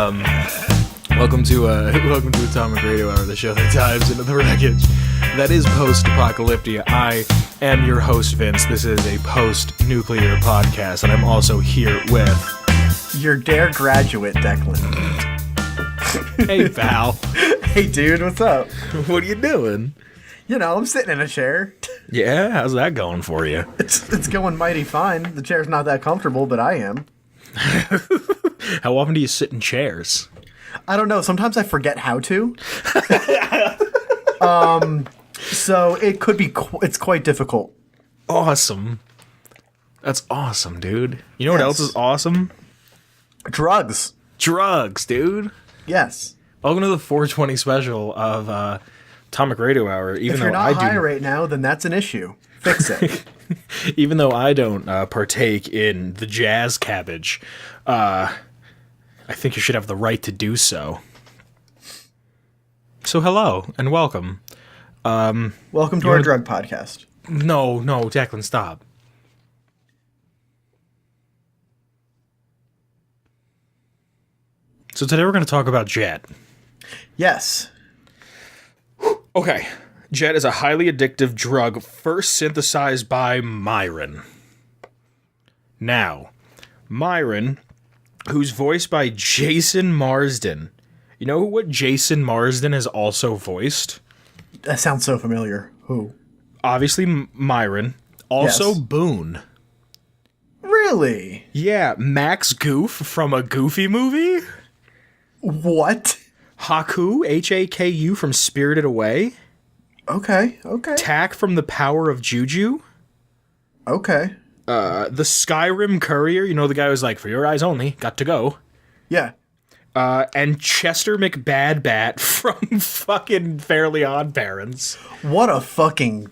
Welcome to Atomic Radio Hour, the show that dives into the wreckage that is post-apocalyptia. I am your host, Vince. This is a post-nuclear podcast, and I'm also here with your Dare graduate, Declan. Hey, pal. Hey, dude, what's up? What are you doing? You know, I'm sitting in a chair. Yeah, how's that going for you? It's going mighty fine. The chair's not that comfortable, but I am. How often do you sit in chairs? I don't know. Sometimes I forget how to. So it could be. It's quite difficult. Awesome. That's awesome, dude. You know what else is awesome? Drugs. Drugs, dude. Yes. Welcome to the 420 special of Atomic Radio Hour. Even if though you're not high do, right now, then that's an issue. Fix it. Even though I don't partake in the jazz cabbage, I think you should have the right to do so. So hello and welcome. Welcome to our drug podcast. No, Declan, stop. So today we're going to talk about Jet. Yes. Okay. Jet is a highly addictive drug first synthesized by Myron. Now, Myron, who's voiced by Jason Marsden. You know what Jason Marsden has also voiced? That sounds so familiar. Who? Obviously Myron. Also Yes. Boone. Really? Yeah, Max Goof from a Goofy movie. What? Haku, Haku from Spirited Away. Okay. Tack from The Power of Juju. Okay. The Skyrim Courier, you know the guy who's like, for your eyes only, got to go. Yeah. And Chester McBadbat from fucking Fairly Odd Parents. What a fucking,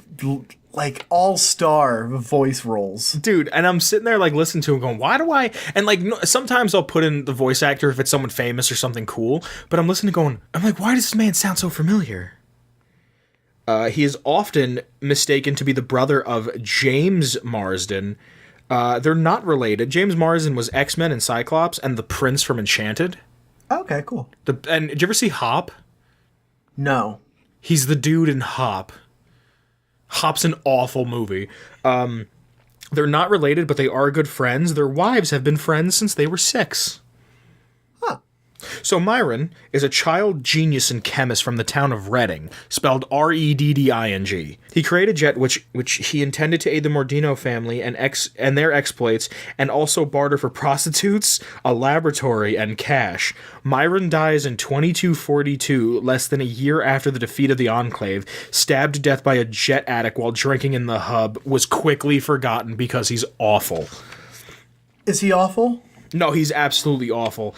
like, all-star voice roles. Dude, and I'm sitting there, like, listening to him going, why do I... And, like, sometimes I'll put in the voice actor if it's someone famous or something cool, but I'm listening going, I'm like, why does this man sound so familiar? He is often mistaken to be the brother of James Marsden. They're not related. James Marsden was X-Men and Cyclops and the Prince from Enchanted. Okay, cool. And did you ever see Hop? No. He's the dude in Hop. Hop's an awful movie. They're not related, but they are good friends. Their wives have been friends since they were 6. Huh. So Myron is a child genius and chemist from the town of Redding, spelled Redding. He created Jet, which he intended to aid the Mordino family and their exploits, and also barter for prostitutes, a laboratory, and cash. Myron dies in 2242, less than a year after the defeat of the Enclave, stabbed to death by a Jet addict while drinking in the hub, was quickly forgotten because he's awful. Is he awful? No, he's absolutely awful.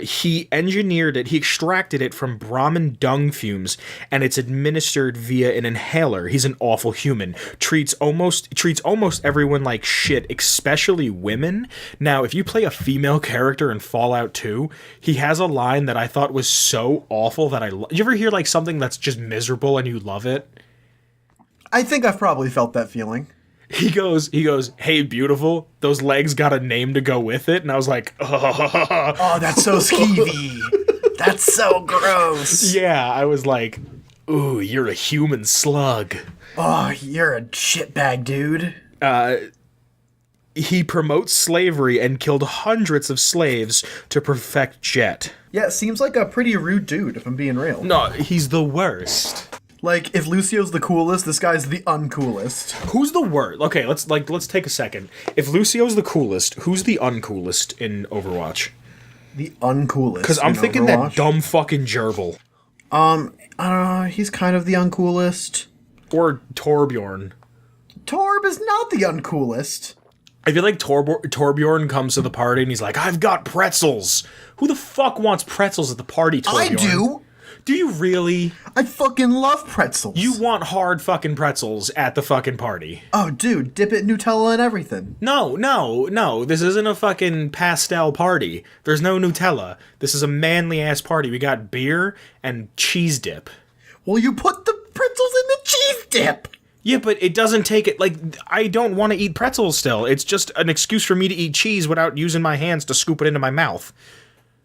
He engineered it, he extracted it from Brahmin dung fumes, and it's administered via an inhaler. He's an awful human. Treats almost everyone like shit, especially women. Now, if you play a female character in Fallout 2, he has a line that I thought was so awful that you ever hear like something that's just miserable and you love it? I think I've probably felt that feeling. He goes, hey, beautiful, those legs got a name to go with it. And I was like, oh, that's so skeevy. That's so gross. Yeah, I was like, ooh, you're a human slug. Oh, you're a shitbag, dude. He promotes slavery and killed hundreds of slaves to perfect Jet. Yeah, it seems like a pretty rude dude, if I'm being real. No, he's the worst. Like, if Lucio's the coolest, this guy's the uncoolest. Who's the worst? Okay, let's take a second. If Lucio's the coolest, who's the uncoolest in Overwatch? The uncoolest. Because I'm thinking Overwatch? that dumb fucking gerbil. He's kind of the uncoolest. Or Torbjorn. Torb is not the uncoolest. I feel like Torbjorn comes to the party and he's like, I've got pretzels. Who the fuck wants pretzels at the party, Torbjorn? I do. Do you really? I fucking love pretzels. You want hard fucking pretzels at the fucking party. Oh, dude, dip it in Nutella and everything. No. This isn't a fucking pastel party. There's no Nutella. This is a manly-ass party. We got beer and cheese dip. Well, you put the pretzels in the cheese dip. Yeah, but it doesn't take it, like, I don't want to eat pretzels still. It's just an excuse for me to eat cheese without using my hands to scoop it into my mouth.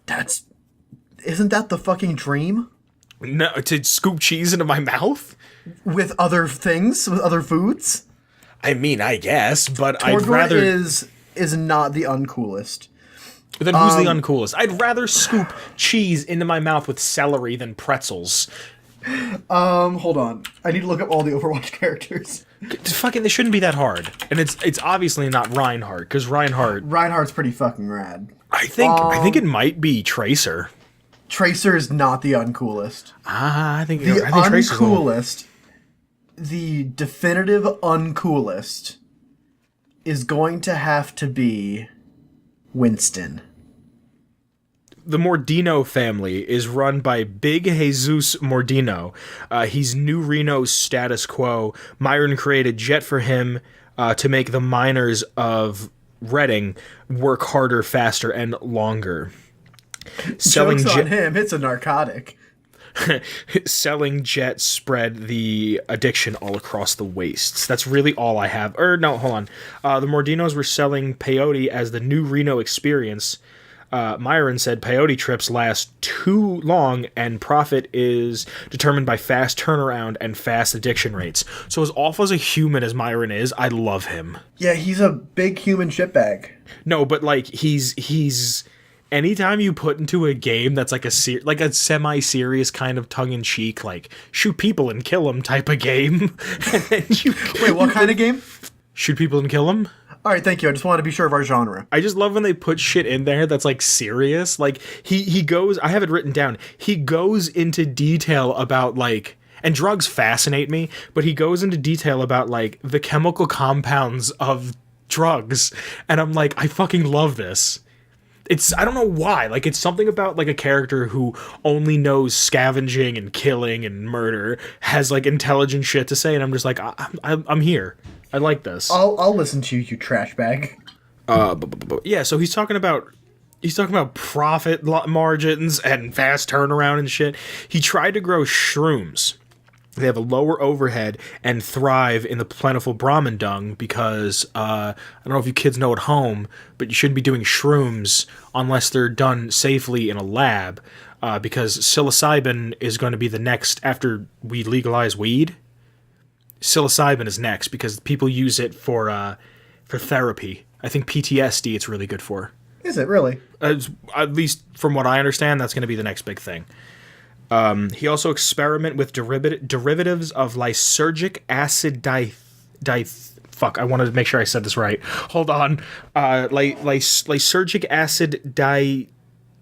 That's isn't that the fucking dream? No, to scoop cheese into my mouth? With other things, with other foods? I mean, I guess, but Torgor I'd rather... is not the uncoolest. Then who's the uncoolest? I'd rather scoop cheese into my mouth with celery than pretzels. Hold on. I need to look up all the Overwatch characters. Fucking, they shouldn't be that hard. And it's obviously not Reinhardt, because Reinhardt's pretty fucking rad. I think it might be Tracer. Tracer is not the uncoolest. I think The Tracer's uncoolest, the definitive uncoolest, is going to have to be Winston. The Mordino family is run by Big Jesus Mordino. He's New Reno's status quo. Myron created Jet for him to make the miners of Reading work harder, faster, and longer. Joke's on him, it's a narcotic. Selling Jet spread the addiction all across the wastes. That's really all I have. No, hold on. The Mordinos were selling peyote as the New Reno experience. Myron said peyote trips last too long and profit is determined by fast turnaround and fast addiction rates. So as awful as a human as Myron is, I love him. Yeah, he's a big human shitbag. No, but like he's anytime you put into a game that's like a semi-serious kind of tongue-in-cheek, like shoot people and kill them type of game. And then Wait, what kind of game? Shoot people and kill them? All right, thank you. I just wanted to be sure of our genre. I just love when they put shit in there that's like serious. Like he goes, I have it written down. He goes into detail about like, and drugs fascinate me, but he goes into detail about like the chemical compounds of drugs. And I'm like, I fucking love this. I don't know why. Like it's something about like a character who only knows scavenging and killing and murder has like intelligent shit to say. And I'm just like, I'm here. I like this. I'll listen to you, you trash bag. Yeah, so he's talking about profit margins and fast turnaround and shit. He tried to grow shrooms. They have a lower overhead and thrive in the plentiful Brahmin dung because I don't know if you kids know at home, but you shouldn't be doing shrooms unless they're done safely in a lab because psilocybin is going to be the next after we legalize weed. Psilocybin is next because people use it for therapy. I think PTSD it's really good for. Is it really? At least from what I understand, that's going to be the next big thing. He also experiment with derivatives of lysergic acid fuck, I wanted to make sure I said this right. Hold on. Lysergic acid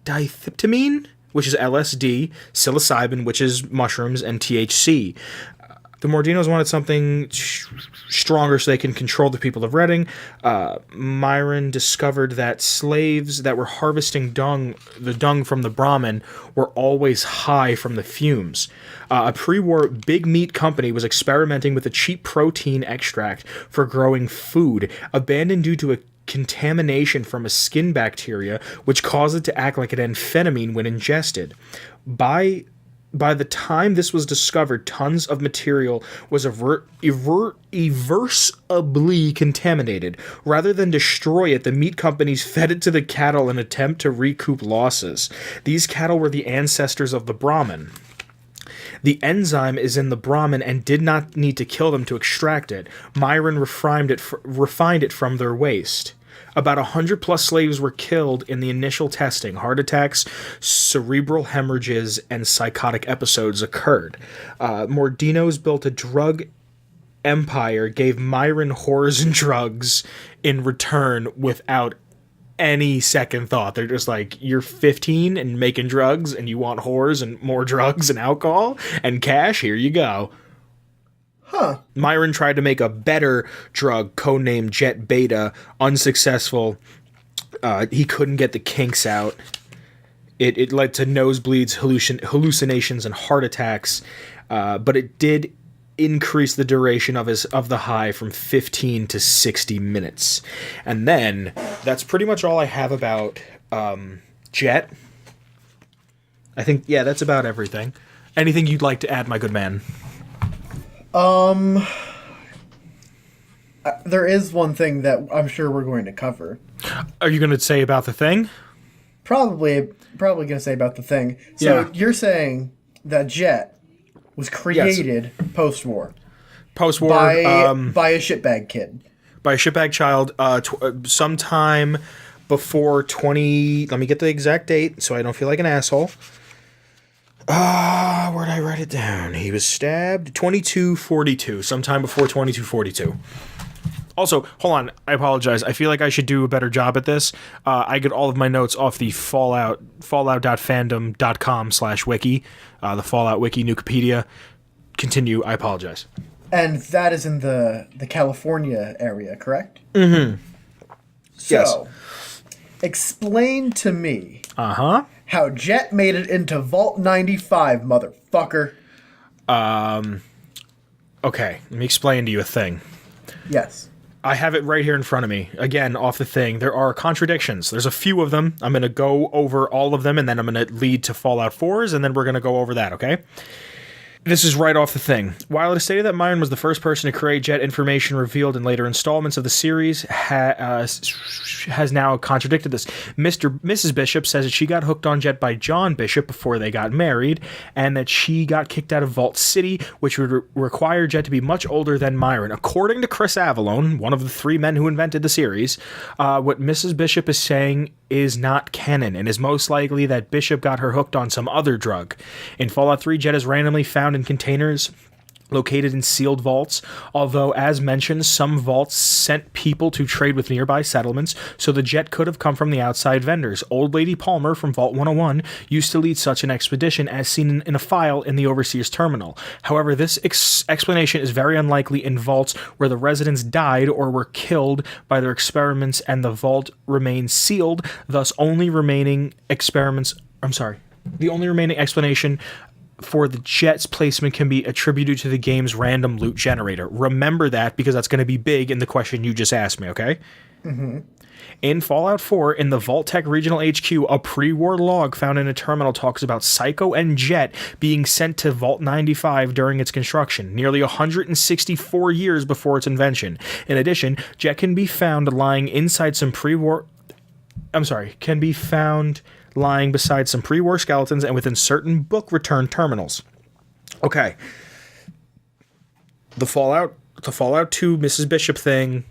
dithymtamine, which is LSD, psilocybin, which is mushrooms, and THC. The Mordinos wanted something stronger so they can control the people of Reading. Myron discovered that slaves that were harvesting the dung from the Brahmin, were always high from the fumes. A pre-war big meat company was experimenting with a cheap protein extract for growing food, abandoned due to a contamination from a skin bacteria, which caused it to act like an amphetamine when ingested. By the time this was discovered, tons of material was irreversibly contaminated. Rather than destroy it, the meat companies fed it to the cattle in an attempt to recoup losses. These cattle were the ancestors of the Brahmin. The enzyme is in the Brahmin and did not need to kill them to extract it. Myron refined it from their waste. About 100 plus slaves were killed in the initial testing. Heart attacks, cerebral hemorrhages, and psychotic episodes occurred. Mordinos built a drug empire, gave Myron whores and drugs in return without any second thought. They're just like, you're 15 and making drugs, and you want whores and more drugs and alcohol and cash? Here you go. Huh. Myron tried to make a better drug, codenamed Jet Beta, unsuccessful. He couldn't get the kinks out. It led to nosebleeds, hallucinations, and heart attacks, but it did increase the duration of the high from 15 to 60 minutes. And then, that's pretty much all I have about Jet. I think, yeah, that's about everything. Anything you'd like to add, my good man? There is one thing that I'm sure we're going to cover. Are you going to say about the thing? Probably gonna say about the thing. So you're saying that Jet was created post-war Post-war by a shitbag kid. by a shitbag child sometime before 20. Let me get the exact date so I don't feel like an asshole. Where'd I write it down? He was stabbed 2242, sometime before 2242. Also, hold on, I apologize. I feel like I should do a better job at this. I get all of my notes off the fallout.fandom.com/wiki, the Fallout Wiki, Nukipedia. Continue, I apologize. And that is in the California area, correct? Mm-hmm. So, Yes. explain to me Uh-huh. how Jet made it into Vault 95, motherfucker. Okay, let me explain to you a thing. Yes. I have it right here in front of me. Again, off the thing. There are contradictions. There's a few of them. I'm going to go over all of them, and then I'm going to lead to Fallout 4s, and then we're going to go over that, okay? This is right off the thing. While it is stated that Myron was the first person to create Jet, information revealed in later installments of the series has now contradicted this. Mrs. Bishop says that she got hooked on Jet by John Bishop before they got married, and that she got kicked out of Vault City, which would require Jet to be much older than Myron. According to Chris Avallone, one of the three men who invented the series, what Mrs. Bishop is saying is not canon, and is most likely that Bishop got her hooked on some other drug. In Fallout 3, Jet is randomly found in containers located in sealed vaults, although, as mentioned, some vaults sent people to trade with nearby settlements, so the Jet could have come from the outside vendors. Old Lady Palmer from Vault 101 used to lead such an expedition, as seen in a file in the Overseer's terminal. However, this explanation is very unlikely in vaults where the residents died or were killed by their experiments and the vault remains sealed, thus the only remaining explanation for the Jet's placement can be attributed to the game's random loot generator. Remember that, because that's going to be big in the question you just asked me, okay? Mm-hmm. In Fallout 4, in the Vaulttec Regional HQ, a pre-war log found in a terminal talks about Psycho and Jet being sent to Vault 95 during its construction, nearly 164 years before its invention. In addition, Jet can be found lying inside some lying beside some pre-war skeletons and within certain book return terminals. Okay. The Fallout 2 Mrs. Bishop thing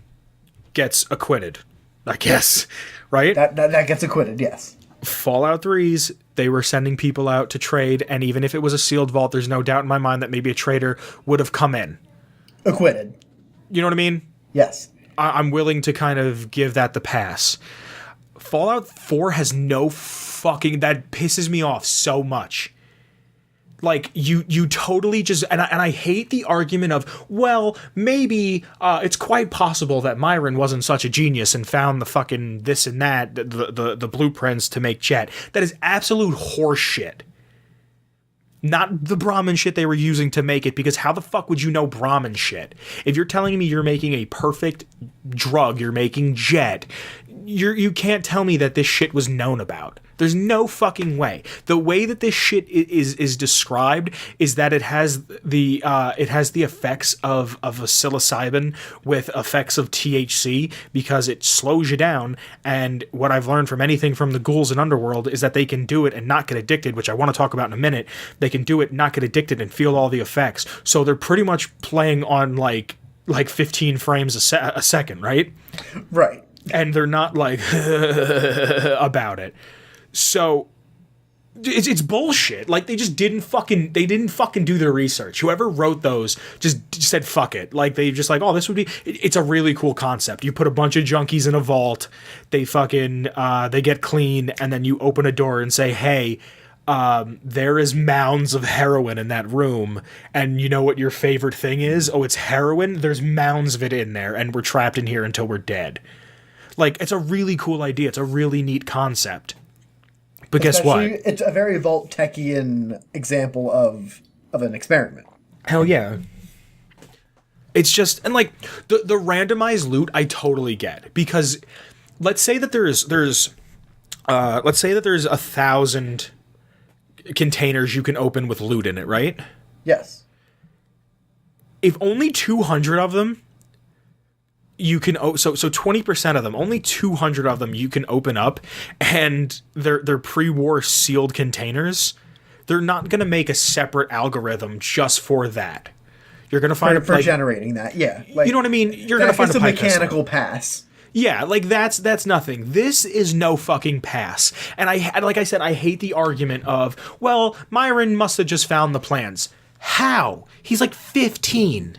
gets acquitted, I guess, right? That gets acquitted, yes. Fallout 3's, they were sending people out to trade, and even if it was a sealed vault, there's no doubt in my mind that maybe a trader would have come in. Acquitted. You know what I mean? Yes. I'm willing to kind of give that the pass. Fallout 4 has no fucking... That pisses me off so much. Like, you totally just... And I hate the argument of, well, maybe it's quite possible that Myron wasn't such a genius and found the fucking this and that, the blueprints to make Jet. That is absolute horseshit. Not the Brahmin shit they were using to make it, because how the fuck would you know Brahmin shit? If you're telling me you're making a perfect drug, you're making Jet, you can't tell me that this shit was known about. There's no fucking way. The way that this shit is described is that it has the effects of a psilocybin with effects of THC, because it slows you down. And what I've learned from anything from the ghouls and underworld is that they can do it and not get addicted, which I want to talk about in a minute. They can do it, not get addicted, and feel all the effects. So they're pretty much playing on like 15 frames a second, right? Right. And they're not like about it. So it's bullshit. Like, they didn't fucking do their research. Whoever wrote those just said fuck it. Like, they just like, oh, this would be... It's a really cool concept. You put a bunch of junkies in a vault, they fucking they get clean, and then you open a door and say, hey, there is mounds of heroin in that room, and you know what your favorite thing is? Oh, it's heroin? There's mounds of it in there, and we're trapped in here until we're dead. Like, it's a really cool idea. It's a really neat concept. But guess what? It's a very Vaulttecian example of an experiment. Hell yeah. It's just... And, like, the randomized loot, I totally get. Because let's say that there's 1,000 containers you can open with loot in it, right? Yes. If only 200 of them... you can so 20% of them, only 200 of them you can open up, and they're pre-war sealed containers. They're not going to make a separate algorithm just for that. You're going to find for generating that. Yeah. Like, you know what I mean? You're going to find a mechanical pass. Yeah, like that's nothing. This is no fucking pass. And like I said, I hate the argument of, well, Myron must have just found the plans. How? He's like 15.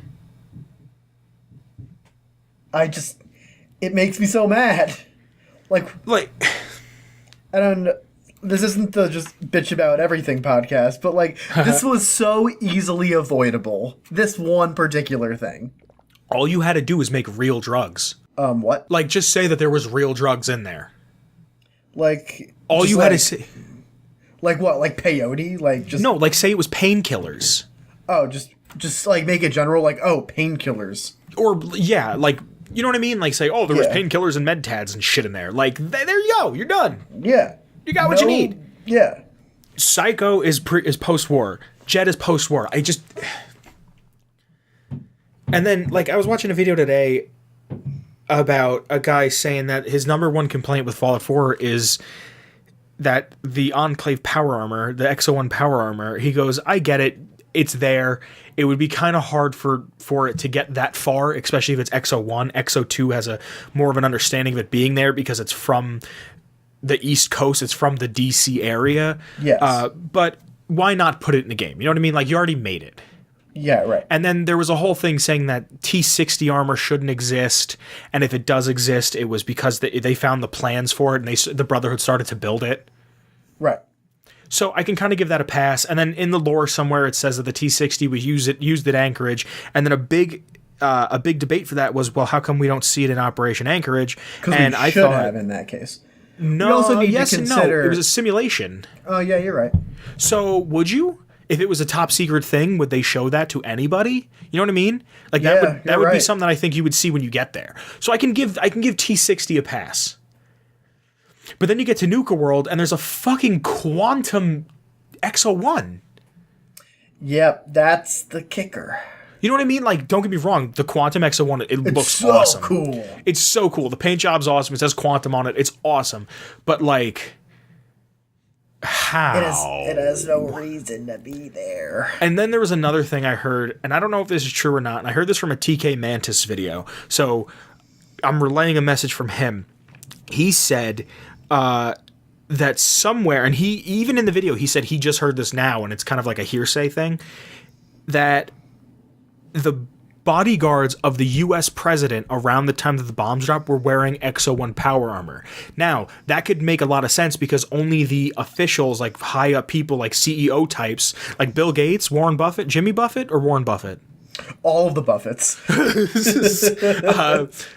It makes me so mad. Like I don't know. This isn't the just bitch about everything podcast, but like this was so easily avoidable. This one particular thing. All you had to do was make real drugs. What? Like, just say that there was real drugs in there. Like, all you had to say. Like what? Like peyote? Like just no. Like, say it was painkillers. Oh, just like make it general. Like, oh, painkillers. Or yeah, like, you know what I mean? Like, say, oh, there was painkillers and med tads and shit in there. Like, there you go. You're done. Yeah. You got what you need. Yeah. Psycho is post-war. Jet is post-war. And then, like, I was watching a video today about a guy saying that his number one complaint with Fallout 4 is that the Enclave power armor, the XO1 power armor, he goes, I get it. It's there. It would be kind of hard for it to get that far, especially if it's XO1. XO2 has a more of an understanding of it being there because it's from the East Coast. It's from the DC area. Yes. But why not put it in the game? You know what I mean? Like, you already made it. Yeah, right. And then there was a whole thing saying that T60 armor shouldn't exist, and if it does exist, it was because they found the plans for it, and the Brotherhood started to build it. Right. So I can kind of give that a pass. And then in the lore somewhere it says that the T60 was used at Anchorage, and then a big debate for that was, well, how come we don't see it in Operation Anchorage? And I should have in that case. No, we also need to consider... no. It was a simulation. Oh yeah, you're right. So would you? If it was a top secret thing, would they show that to anybody? You know what I mean? Like that would be something that I think you would see when you get there. So I can give T60 a pass. But then you get to Nuka World and there's a fucking quantum XO1. Yep, that's the kicker. You know what I mean? Like, don't get me wrong, the quantum XO1, it looks so awesome. Cool. It's so cool. The paint job's awesome. It says quantum on it. It's awesome. But like, how? It has no reason to be there. And then there was another thing I heard, and I don't know if this is true or not, and I heard this from a TK Mantis video. So I'm relaying a message from him. He said that somewhere, and he, even in the video, he said he just heard this now, and it's kind of like a hearsay thing, that the bodyguards of the U.S. president around the time that the bombs dropped were wearing XO1 power armor. Now, that could make a lot of sense because only the officials, like high up people, like CEO types, like Bill Gates, Warren Buffett, Jimmy Buffett, or Warren Buffett? All of the Buffetts.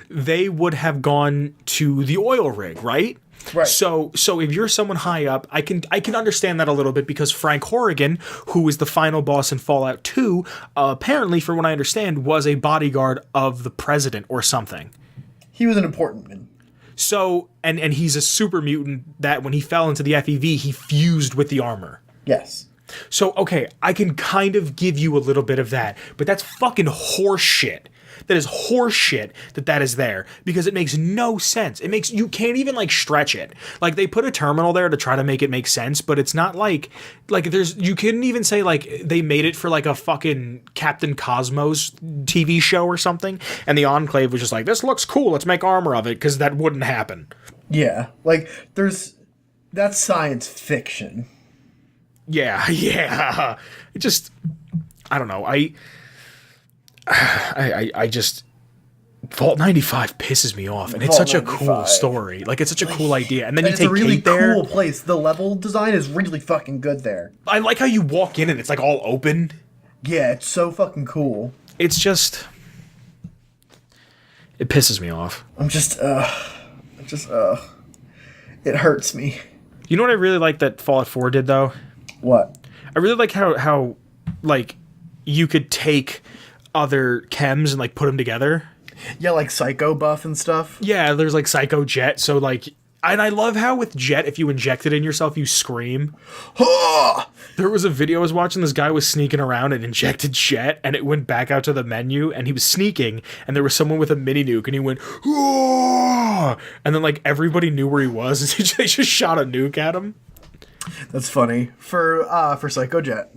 They would have gone to the oil rig, right? Right. So if you're someone high up, I can understand that a little bit because Frank Horrigan, who is the final boss in Fallout 2, apparently, from what I understand, was a bodyguard of the president or something. He was an important man. So, and he's a super mutant that when he fell into the FEV, he fused with the armor. Yes. So, okay, I can kind of give you a little bit of that, but that's fucking horse shit. That is horse shit that is there because it makes no sense. You can't even like stretch it. Like they put a terminal there to try to make it make sense, but it's not like you couldn't even say like they made it for like a fucking Captain Cosmos TV show or something. And the Enclave was just like, this looks cool. Let's make armor of it because that wouldn't happen. Yeah. Like that's science fiction. Yeah. It just, I don't know. I just Vault 95 pisses me off, and it's such a cool story. Like it's such a cool idea, and then you take Kate there. It's a really cool there. place. The level design is really fucking good there. I like how you walk in and it's like all open. Yeah, it's so fucking cool. It's just, it pisses me off. It hurts me. You know what I really like that Fallout 4 did though? What? I really like how like you could take other chems and like put them together. Yeah, like Psycho buff and stuff. Yeah, there's like Psycho Jet. So like And I love how with Jet, if you inject it in yourself, you scream. There was a video I was watching, this guy was sneaking around and injected Jet, and it went back out to the menu, and he was sneaking, and there was someone with a mini nuke, and he went, and then like everybody knew where he was, and they just shot a nuke at him. That's funny. For Psycho Jet.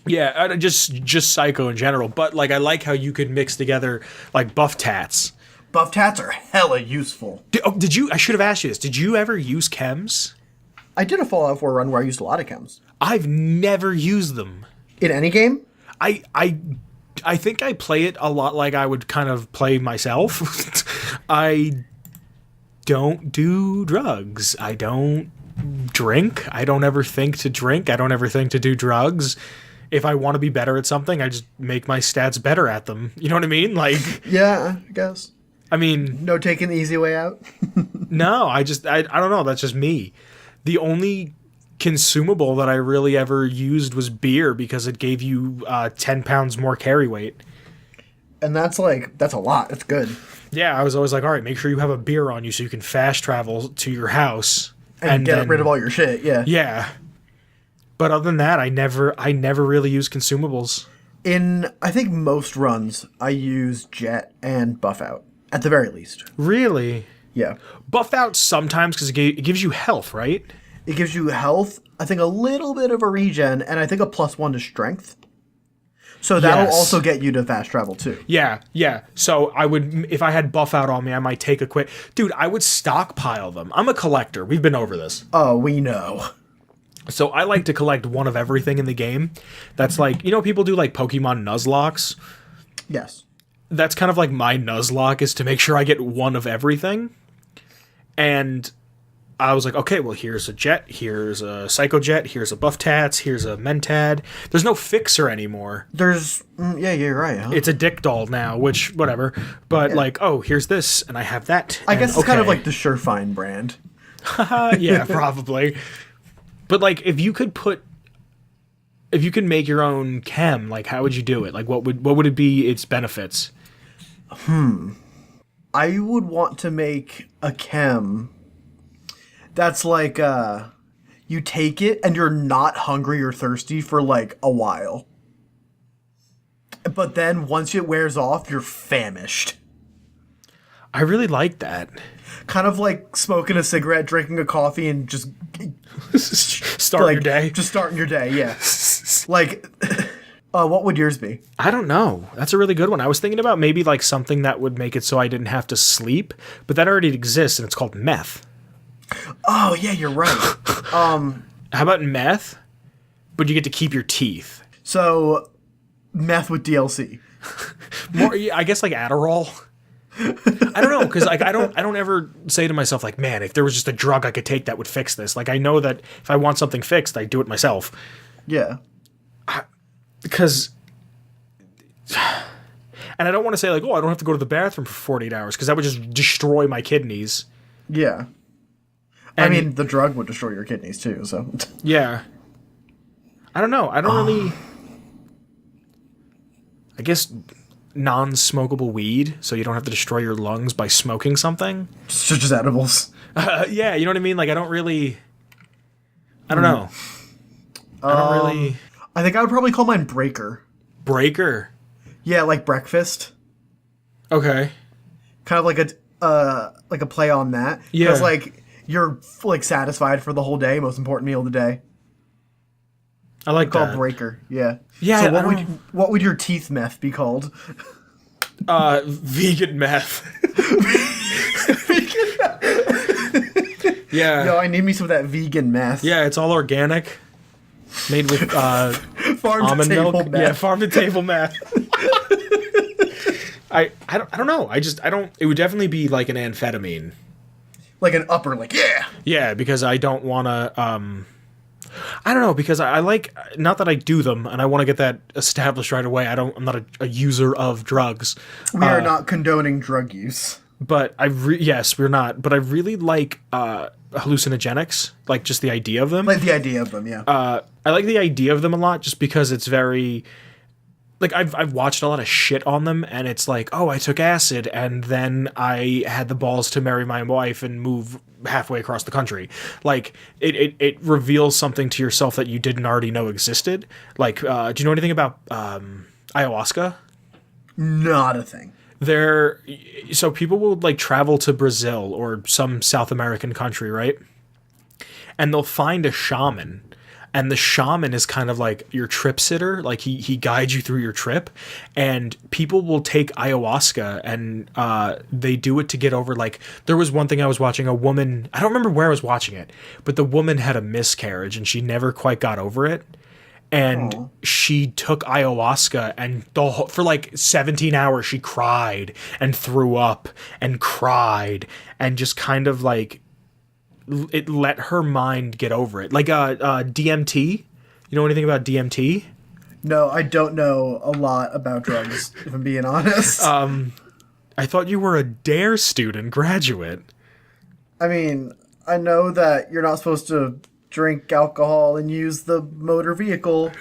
Yeah, just Psycho in general, but like I like how you could mix together like buff tats. Buff tats are hella useful. Did you? I should have asked you this. Did you ever use chems? I did a Fallout 4 run where I used a lot of chems. I've never used them. In any game? I think I play it a lot like I would kind of play myself. I don't do drugs. I don't drink. I don't ever think to drink. I don't ever think to do drugs. If I want to be better at something, I just make my stats better at them. You know what I mean? Like, yeah, I guess. I mean, no taking the easy way out. No, I don't know. That's just me. The only consumable that I really ever used was beer because it gave you 10 pounds more carry weight. And that's a lot. That's good. Yeah, I was always like, all right, make sure you have a beer on you so you can fast travel to your house and get rid of all your shit. Yeah. Yeah. But other than that, I never really used consumables. In I think most runs, I use Jet and Buff Out at the very least. Really? Yeah. Buff Out sometimes because it gives you health, right? It gives you health. I think a little bit of a regen, and I think a +1 to strength. So that'll also get you to fast travel too. Yeah, yeah. So I would, if I had Buff Out on me, I might take a quick. Dude, I would stockpile them. I'm a collector. We've been over this. Oh, we know. So I like to collect one of everything in the game. That's like, you know, people do like Pokemon Nuzlocks. Yes. That's kind of like my Nuzlocke is to make sure I get one of everything. And I was like, okay, well, here's a Jet, here's a Psycho Jet, here's a Buff Tats, here's a Mentad. There's no Fixer anymore. Yeah, you're right. Huh? It's a Dick Doll now, which, whatever. But like, oh, here's this, and I have that. I guess it's kind of like the Surefine brand. Yeah, probably. But like, if you could make your own chem, like, how would you do it? Like, what would it be its benefits? I would want to make a chem that's like, you take it and you're not hungry or thirsty for like a while. But then once it wears off, you're famished. I really like that. Kind of like smoking a cigarette, drinking a coffee, and just start your day. Just starting your day, yeah. Like, what would yours be? I don't know. That's a really good one. I was thinking about maybe like something that would make it so I didn't have to sleep, but that already exists, and it's called meth. Oh, yeah, you're right. How about meth, but you get to keep your teeth? So, meth with DLC. More, I guess like Adderall. I don't know, because like I don't ever say to myself like, man, if there was just a drug I could take that would fix this. Like, I know that if I want something fixed, I do it myself. Yeah. Because, and I don't want to say like, oh, I don't have to go to the bathroom for 48 hours because that would just destroy my kidneys. Yeah. I mean, the drug would destroy your kidneys too, so. Yeah. I don't know. I don't really. I guess non-smokable weed, so you don't have to destroy your lungs by smoking something. Just edibles. Yeah, you know what I mean? Like, I don't really. I don't know. I don't really. I think I would probably call mine Breaker. Breaker? Yeah, like breakfast. Okay. Kind of like a play on that. Yeah. Because like you're like satisfied for the whole day, most important meal of the day. I like that. Called Breaker. Yeah. Yeah. So what would your teeth meth be called? Vegan meth. Yeah. Yo, I need me some of that vegan meth. Yeah, it's all organic. Made with farm almond to table milk. meth. Yeah, farm to table meth. I don't know. It would definitely be like an amphetamine. Like an upper, like, yeah. Yeah, because I don't want to, I don't know, because I like, not that I do them, and I want to get that established right away. I'm not a user of drugs. We are not condoning drug use. But yes, we're not. But I really like hallucinogenics, like just the idea of them. Like the idea of them, yeah. I like the idea of them a lot, just because it's very. like I've watched a lot of shit on them, and it's like, oh, I took acid and then I had the balls to marry my wife and move halfway across the country. Like it reveals something to yourself that you didn't already know existed. Like, do you know anything about ayahuasca? Not a thing. So people will like travel to Brazil or some South American country, right? And they'll find a shaman. And the shaman is kind of like your trip sitter. Like he guides you through your trip. And people will take ayahuasca and they do it to get over, like, there was one thing I was watching, a woman, I don't remember where I was watching it, but the woman had a miscarriage and she never quite got over it. And she took ayahuasca and for like 17 hours she cried and threw up and cried and just kind of like, it let her mind get over it. Like DMT. You know anything about DMT? No, I don't know a lot about drugs, if I'm being honest. I thought you were a DARE student, graduate. I mean, I know that you're not supposed to drink alcohol and use the motor vehicle,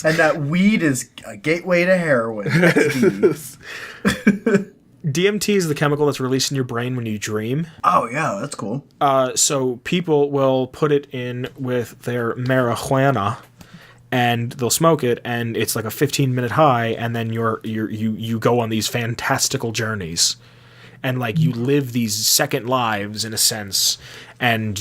and that weed is a gateway to heroin. DMT is the chemical that's released in your brain when you dream. Oh, yeah, that's cool. So people will put it in with their marijuana, and they'll smoke it, and it's like a 15-minute high, and then you go on these fantastical journeys, and like you live these second lives in a sense, and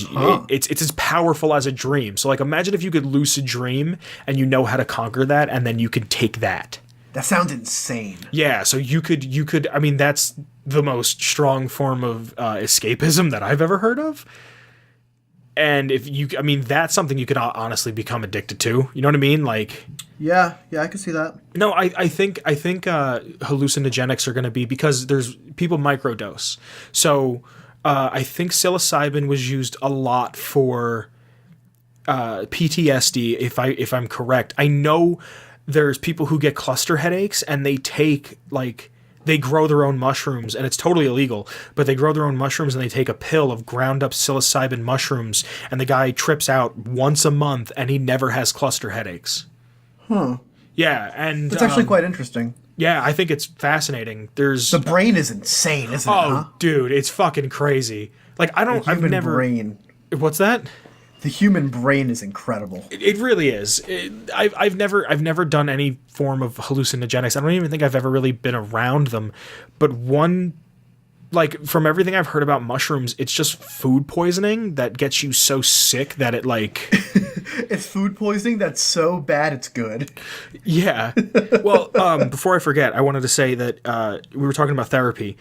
it's as powerful as a dream. So like imagine if you could lucid dream, and you know how to conquer that, and then you could take that. That sounds insane. Yeah, so you could, I mean, that's the most strong form of escapism that I've ever heard of. And that's something you could honestly become addicted to. You know what I mean? Like, yeah, I can see that. No, I think hallucinogenics are going to be, because there's people microdose. So I think psilocybin was used a lot for PTSD, if I'm correct. I know there's people who get cluster headaches and they grow their own mushrooms, and it's totally illegal, but they grow their own mushrooms and they take a pill of ground up psilocybin mushrooms, and the guy trips out once a month and he never has cluster headaches. Huh. Yeah, and it's actually quite interesting. Yeah, I think it's fascinating. The brain is insane, isn't it? Oh, dude, it's fucking crazy. Like I've never. Brain. What's that? The human brain is incredible. It really is. I've never done any form of hallucinogenics. I don't even think I've ever really been around them. But from everything I've heard about mushrooms, it's just food poisoning that gets you so sick that it like... It's food poisoning that's so bad it's good. Yeah. Well, before I forget, I wanted to say that we were talking about therapy.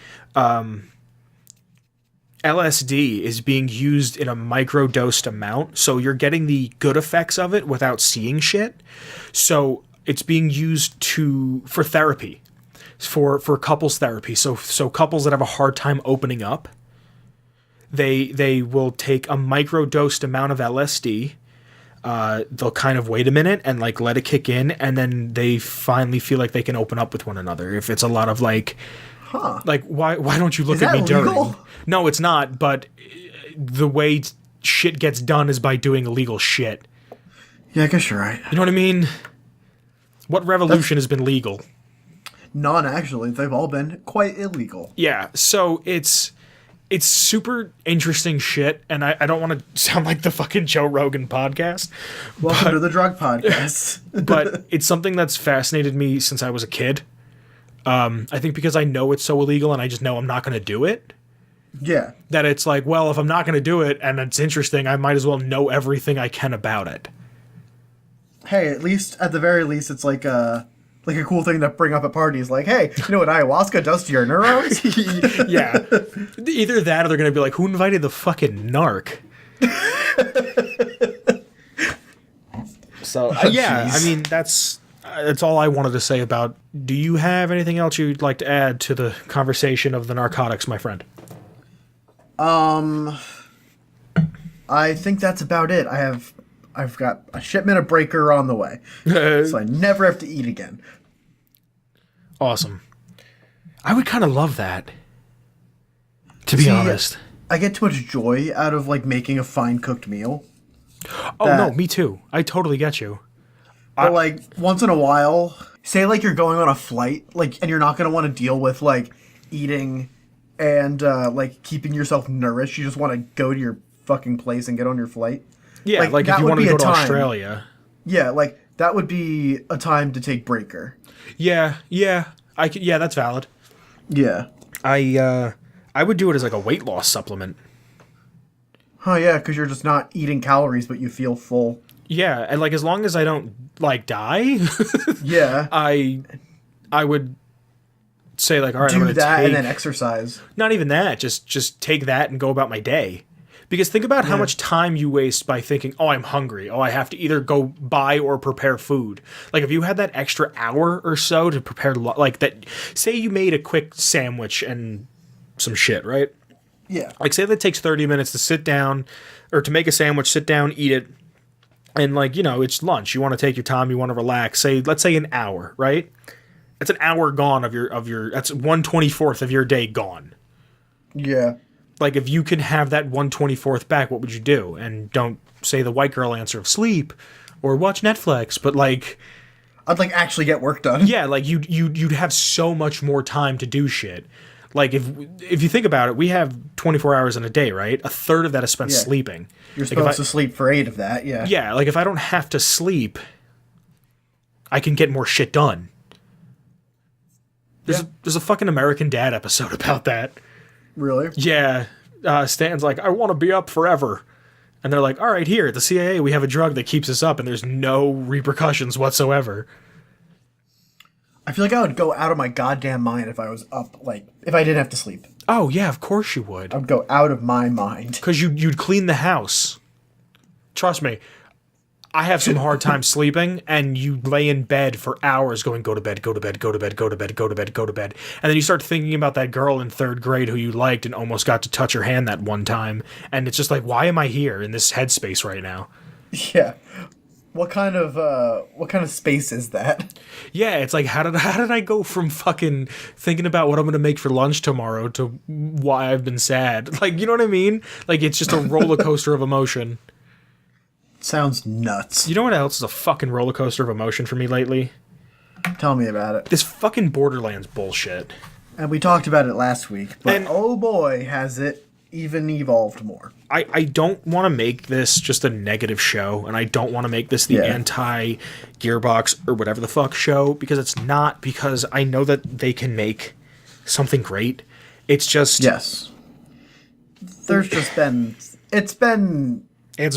LSD is being used in a microdosed amount, so you're getting the good effects of it without seeing shit. So it's being used for therapy, for couples therapy. So couples that have a hard time opening up, they will take a microdosed amount of LSD. They'll kind of wait a minute and like let it kick in, and then they finally feel like they can open up with one another. If it's a lot of like... Huh. Like, why don't you look at me during? No, it's not, but the way shit gets done is by doing illegal shit. Yeah, I guess you're right. You know what I mean? What revolution has been legal? None, actually. They've all been quite illegal. Yeah, so it's super interesting shit, and I don't want to sound like the fucking Joe Rogan podcast. Welcome to the drug podcast. But it's something that's fascinated me since I was a kid. I think because I know it's so illegal and I just know I'm not going to do it. Yeah. That it's like, well, if I'm not going to do it and it's interesting, I might as well know everything I can about it. Hey, at the very least, it's like a cool thing to bring up at parties. Like, hey, you know what ayahuasca does to your neurons? Yeah. Either that or they're going to be like, who invited the fucking narc? So, yeah, I mean, that's all I wanted to say about... Do you have anything else you'd like to add to the conversation of the narcotics, my friend? I think that's about it. I've got a shipment of Breaker on the way, so I never have to eat again. Awesome. I would kind of love that, to be honest. I get too much joy out of like making a fine cooked meal. Oh no, me too. I totally get you. But like once in a while, say like you're going on a flight, like, and you're not going to want to deal with like eating and like keeping yourself nourished. You just want to go to your fucking place and get on your flight. Yeah, like if you want to go to Australia. Yeah, like that would be a time to take Breaker. Yeah, that's valid. Yeah. I would do it as like a weight loss supplement. Oh yeah, because you're just not eating calories, but you feel full. Yeah, and like as long as I don't like die, yeah, I would say like, all right, do I'm gonna that take, and then exercise. Not even that, just take that and go about my day. Because think about how much time you waste by thinking, oh, I'm hungry. Oh, I have to either go buy or prepare food. Like if you had that extra hour or so to prepare, like that, say you made a quick sandwich and some shit, right? Yeah. Like say that takes 30 minutes to sit down or to make a sandwich, sit down, eat it. And like, you know, it's lunch. You want to take your time. You want to relax. Let's say an hour, right? That's an hour gone of your, that's 1/24 of your day gone. Yeah. Like if you could have that 1/24 back, what would you do? And don't say the white girl answer of sleep or watch Netflix, but like, I'd like actually get work done. Yeah. Like you'd have so much more time to do shit. Like if you think about it, we have 24 hours in a day, right? A third of that is spent sleeping. You're supposed to sleep for 8 of that, yeah. Yeah, like if I don't have to sleep, I can get more shit done. There's a fucking American Dad episode about that. Really? Yeah. Stan's like, I want to be up forever. And they're like, all right, here, at the CIA, we have a drug that keeps us up and there's no repercussions whatsoever. I feel like I would go out of my goddamn mind if I was up, like, if I didn't have to sleep. Oh, yeah, of course you would. I would go out of my mind. Because you'd clean the house. Trust me, I have some hard time sleeping, and you lay in bed for hours going, go to bed, go to bed, go to bed, go to bed, go to bed, go to bed. And then you start thinking about that girl in 3rd grade who you liked and almost got to touch her hand that one time. And it's just like, why am I here in this headspace right now? Yeah. What kind of space is that? Yeah, it's like how did I go from fucking thinking about what I'm gonna make for lunch tomorrow to why I've been sad? Like, you know what I mean? Like it's just a roller coaster of emotion. Sounds nuts. You know what else is a fucking roller coaster of emotion for me lately? Tell me about it. This fucking Borderlands bullshit. And we talked about it last week, but oh boy, has it even evolved more. I don't want to make this just a negative show, and I don't want to make this the anti-Gearbox or whatever the fuck show, because it's not, because I know that they can make something great. It's just... Yes. There's just been... It's been... Yeah.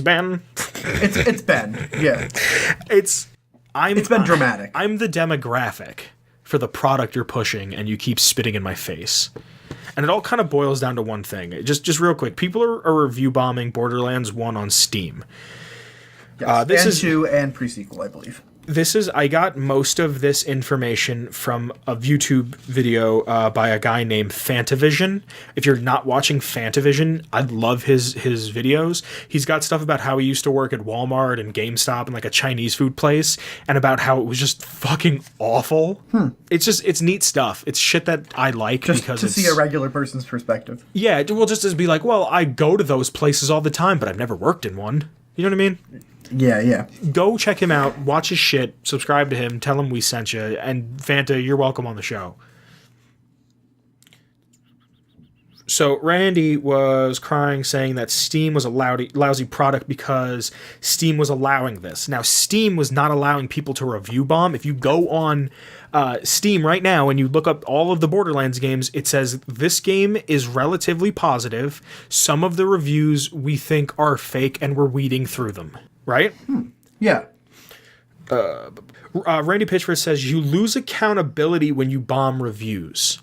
It's been dramatic. I'm the demographic for the product you're pushing, and you keep spitting in my face. And it all kind of boils down to one thing. Just real quick. People are review bombing Borderlands 1 on Steam. Yes, this is 2 and pre-sequel, I believe. I got most of this information from a YouTube video by a guy named Fanta Vision. If you're not watching Fanta Vision, I love his videos. He's got stuff about how he used to work at Walmart and GameStop and like a Chinese food place, and about how it was just fucking awful. It's neat stuff. It's shit that I like just because to see a regular person's perspective. Yeah, well, just to be like, well, I go to those places all the time, but I've never worked in one. You know what I mean? Yeah. Go check him out, watch his shit, subscribe to him, tell him we sent you, and Fanta, you're welcome on the show. So Randy was crying, saying that Steam was a lousy product because Steam was allowing this. Now, Steam was not allowing people to review bomb. If you go on Steam right now and you look up all of the Borderlands games, it says this game is relatively positive. Some of the reviews we think are fake, and we're weeding through them. Right? Yeah. Randy Pitchford says you lose accountability when you bomb reviews.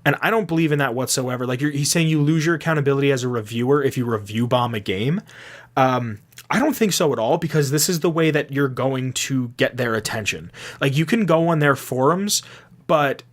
And I don't believe in that whatsoever. Like he's saying you lose your accountability as a reviewer if you review bomb a game. I don't think so at all, because this is the way that you're going to get their attention. Like you can go on their forums, but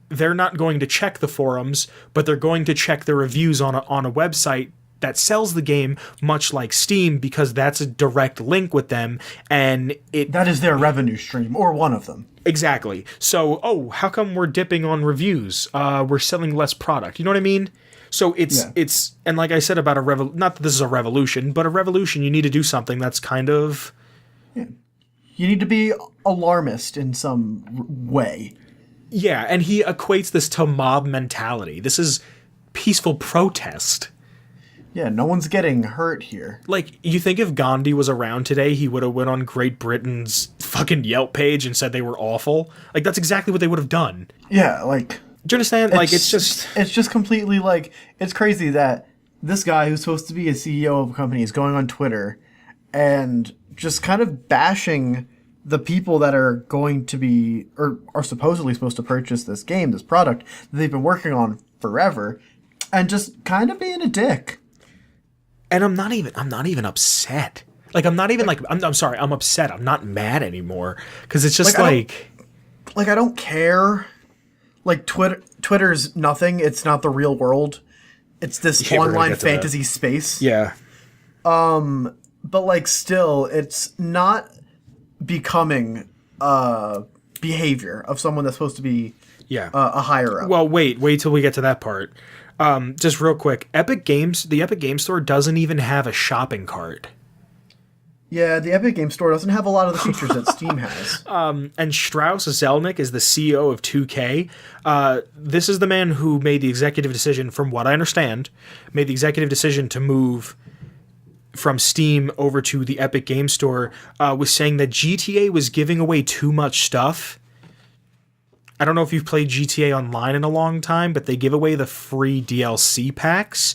they're not going to check the forums, but they're going to check the reviews on a website that sells the game, much like Steam, because that's a direct link with them, and that is their revenue stream, or one of them. Exactly. So, how come we're dipping on reviews? We're selling less product. You know what I mean? So it's and like I said about not that this is a revolution, but a revolution, you need to do something that's kind of You need to be alarmist in some way. Yeah, and he equates this to mob mentality. This is peaceful protest. Yeah, no one's getting hurt here. Like, you think if Gandhi was around today, he would have went on Great Britain's fucking Yelp page and said they were awful? Like, that's exactly what they would have done. Yeah, like... Do you understand? Like, it's just... It's just completely, like... It's crazy that this guy who's supposed to be a CEO of a company is going on Twitter and just kind of bashing the people that are going to be... or are supposedly supposed to purchase this game, this product, that they've been working on forever, and just kind of being a dick. And I'm not even upset. Like, I'm not even like I'm sorry, I'm upset. I'm not mad anymore. Because it's just I don't care. Like, Twitter's nothing. It's not the real world. It's this online fantasy space. Yeah. But, like, still, it's not becoming behavior of someone that's supposed to be a higher up. Well, wait till we get to that part. Just real quick, the Epic Game Store doesn't even have a shopping cart. Yeah, the Epic Game Store doesn't have a lot of the features that Steam has. And Strauss Zelnick is the CEO of 2K. This is the man who made the executive decision, from what I understand, to move from Steam over to the Epic Game Store, was saying that GTA was giving away too much stuff. I don't know if you've played GTA Online in a long time, but they give away the free DLC packs.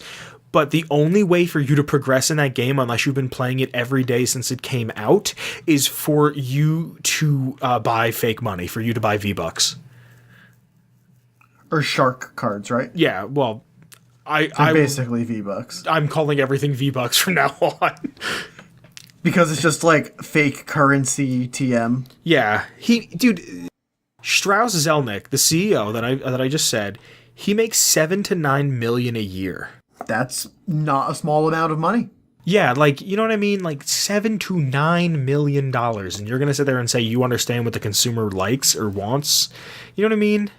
But the only way for you to progress in that game, unless you've been playing it every day since it came out, is for you to buy fake money, for you to buy V-Bucks. Or shark cards, right? Yeah, well, They're basically V-Bucks. I'm calling everything V-Bucks from now on. Because it's just like fake currency TM. Yeah, Strauss Zelnick, the CEO that I just said, he makes $7 to $9 million a year. That's not a small amount of money. Yeah, like, you know what I mean? Like $7 to $9 million, and you're gonna sit there and say you understand what the consumer likes or wants. You know what I mean?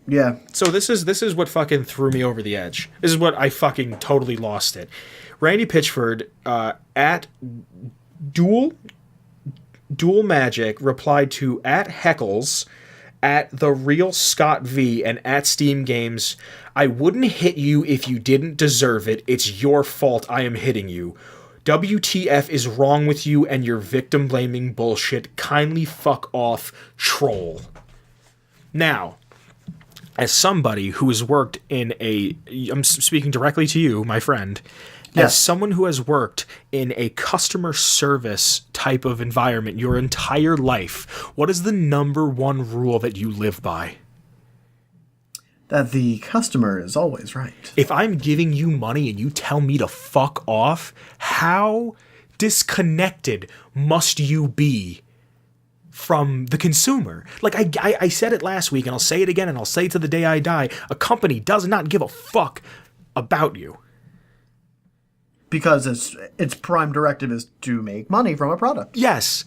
Yeah. So this is what fucking threw me over the edge. This is what I fucking totally lost it. Randy Pitchford at Dual Magic replied to at Heckles, at The Real Scott V, and at Steam Games, I wouldn't hit you if you didn't deserve it. It's your fault I am hitting you. WTF is wrong with you and your victim-blaming bullshit. Kindly fuck off, troll. Now, as somebody who has worked in I'm speaking directly to you, my friend, as someone who has worked in a customer service type of environment your entire life, what is the number one rule that you live by? That the customer is always right. If I'm giving you money and you tell me to fuck off, how disconnected must you be from the consumer? Like, I said it last week, and I'll say it again, and I'll say it to the day I die. A company does not give a fuck about you. Because its prime directive is to make money from a product. Yes,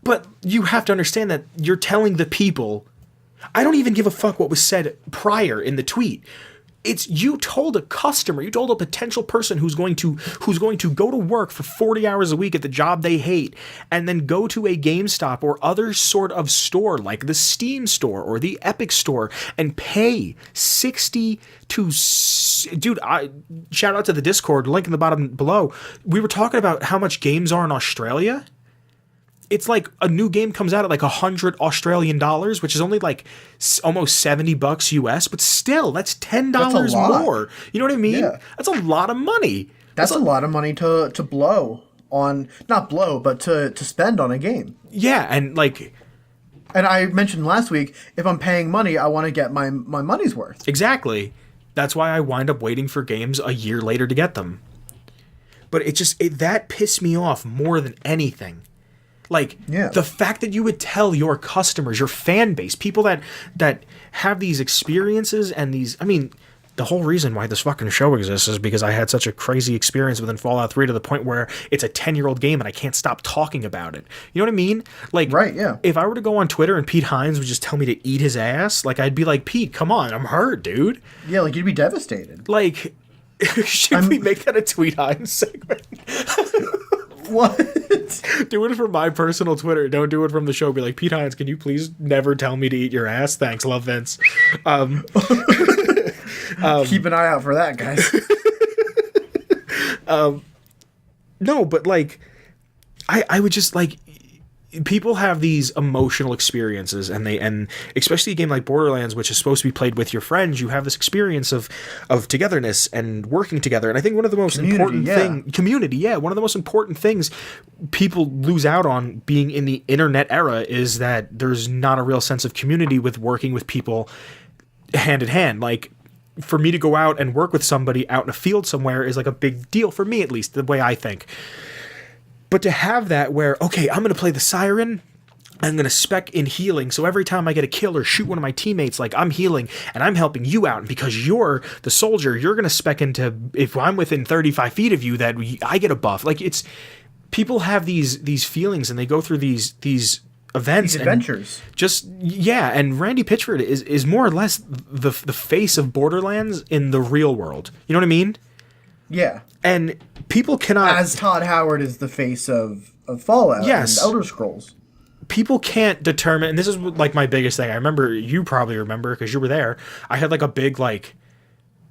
but you have to understand that you're telling the people, I don't even give a fuck what was said prior in the tweet. It's you told a customer, you told a potential person who's going to go to work for 40 hours a week at the job they hate, and then go to a GameStop or other sort of store like the Steam store or the Epic store and pay 60 to... Dude, shout out to the Discord, link in the bottom below. We were talking about how much games are in Australia. It's like a new game comes out at like $100 Australian dollars, which is only like almost $70 US, but still, that's $10 more. You know what I mean? Yeah. That's a lot of money. That's a lot of money to blow on, not blow, but to spend on a game. Yeah, and like... And I mentioned last week, if I'm paying money, I want to get my money's worth. Exactly. That's why I wind up waiting for games a year later to get them. But that pissed me off more than anything. Like, the fact that you would tell your customers, your fan base, people that have these experiences and these... I mean, the whole reason why this fucking show exists is because I had such a crazy experience within Fallout 3 to the point where it's a 10-year-old game and I can't stop talking about it. You know what I mean? Like, right, yeah. If I were to go on Twitter and Pete Hines would just tell me to eat his ass, like, I'd be like, Pete, come on, I'm hurt, dude. Yeah, like, you'd be devastated. Like, should we make that a Tweet Hines segment? What? Do it from my personal Twitter. Don't do it from the show. Be like, Pete Hines, can you please never tell me to eat your ass? Thanks, love, Vince. Keep an eye out for that, guys. No, but like, I would just like, people have these emotional experiences, and especially a game like Borderlands, which is supposed to be played with your friends, you have this experience of togetherness and working together. And I think one of the most important one of the most important things people lose out on being in the internet era is that there's not a real sense of community with working with people hand in hand. Like, for me to go out and work with somebody out in a field somewhere is like a big deal for me, at least the way I think. But to have that where, okay, I'm going to play the Siren, I'm going to spec in healing, so every time I get a kill or shoot one of my teammates, like, I'm healing, and I'm helping you out, and because you're the soldier, you're going to spec into, if I'm within 35 feet of you, that I get a buff. Like, it's, people have these feelings, and they go through these events. These adventures. And Randy Pitchford is more or less the face of Borderlands in the real world. You know what I mean? Yeah. And people cannot... As Todd Howard is the face of Fallout and Elder Scrolls. People can't determine... And this is like my biggest thing. I remember, you probably remember because you were there. I had like a big like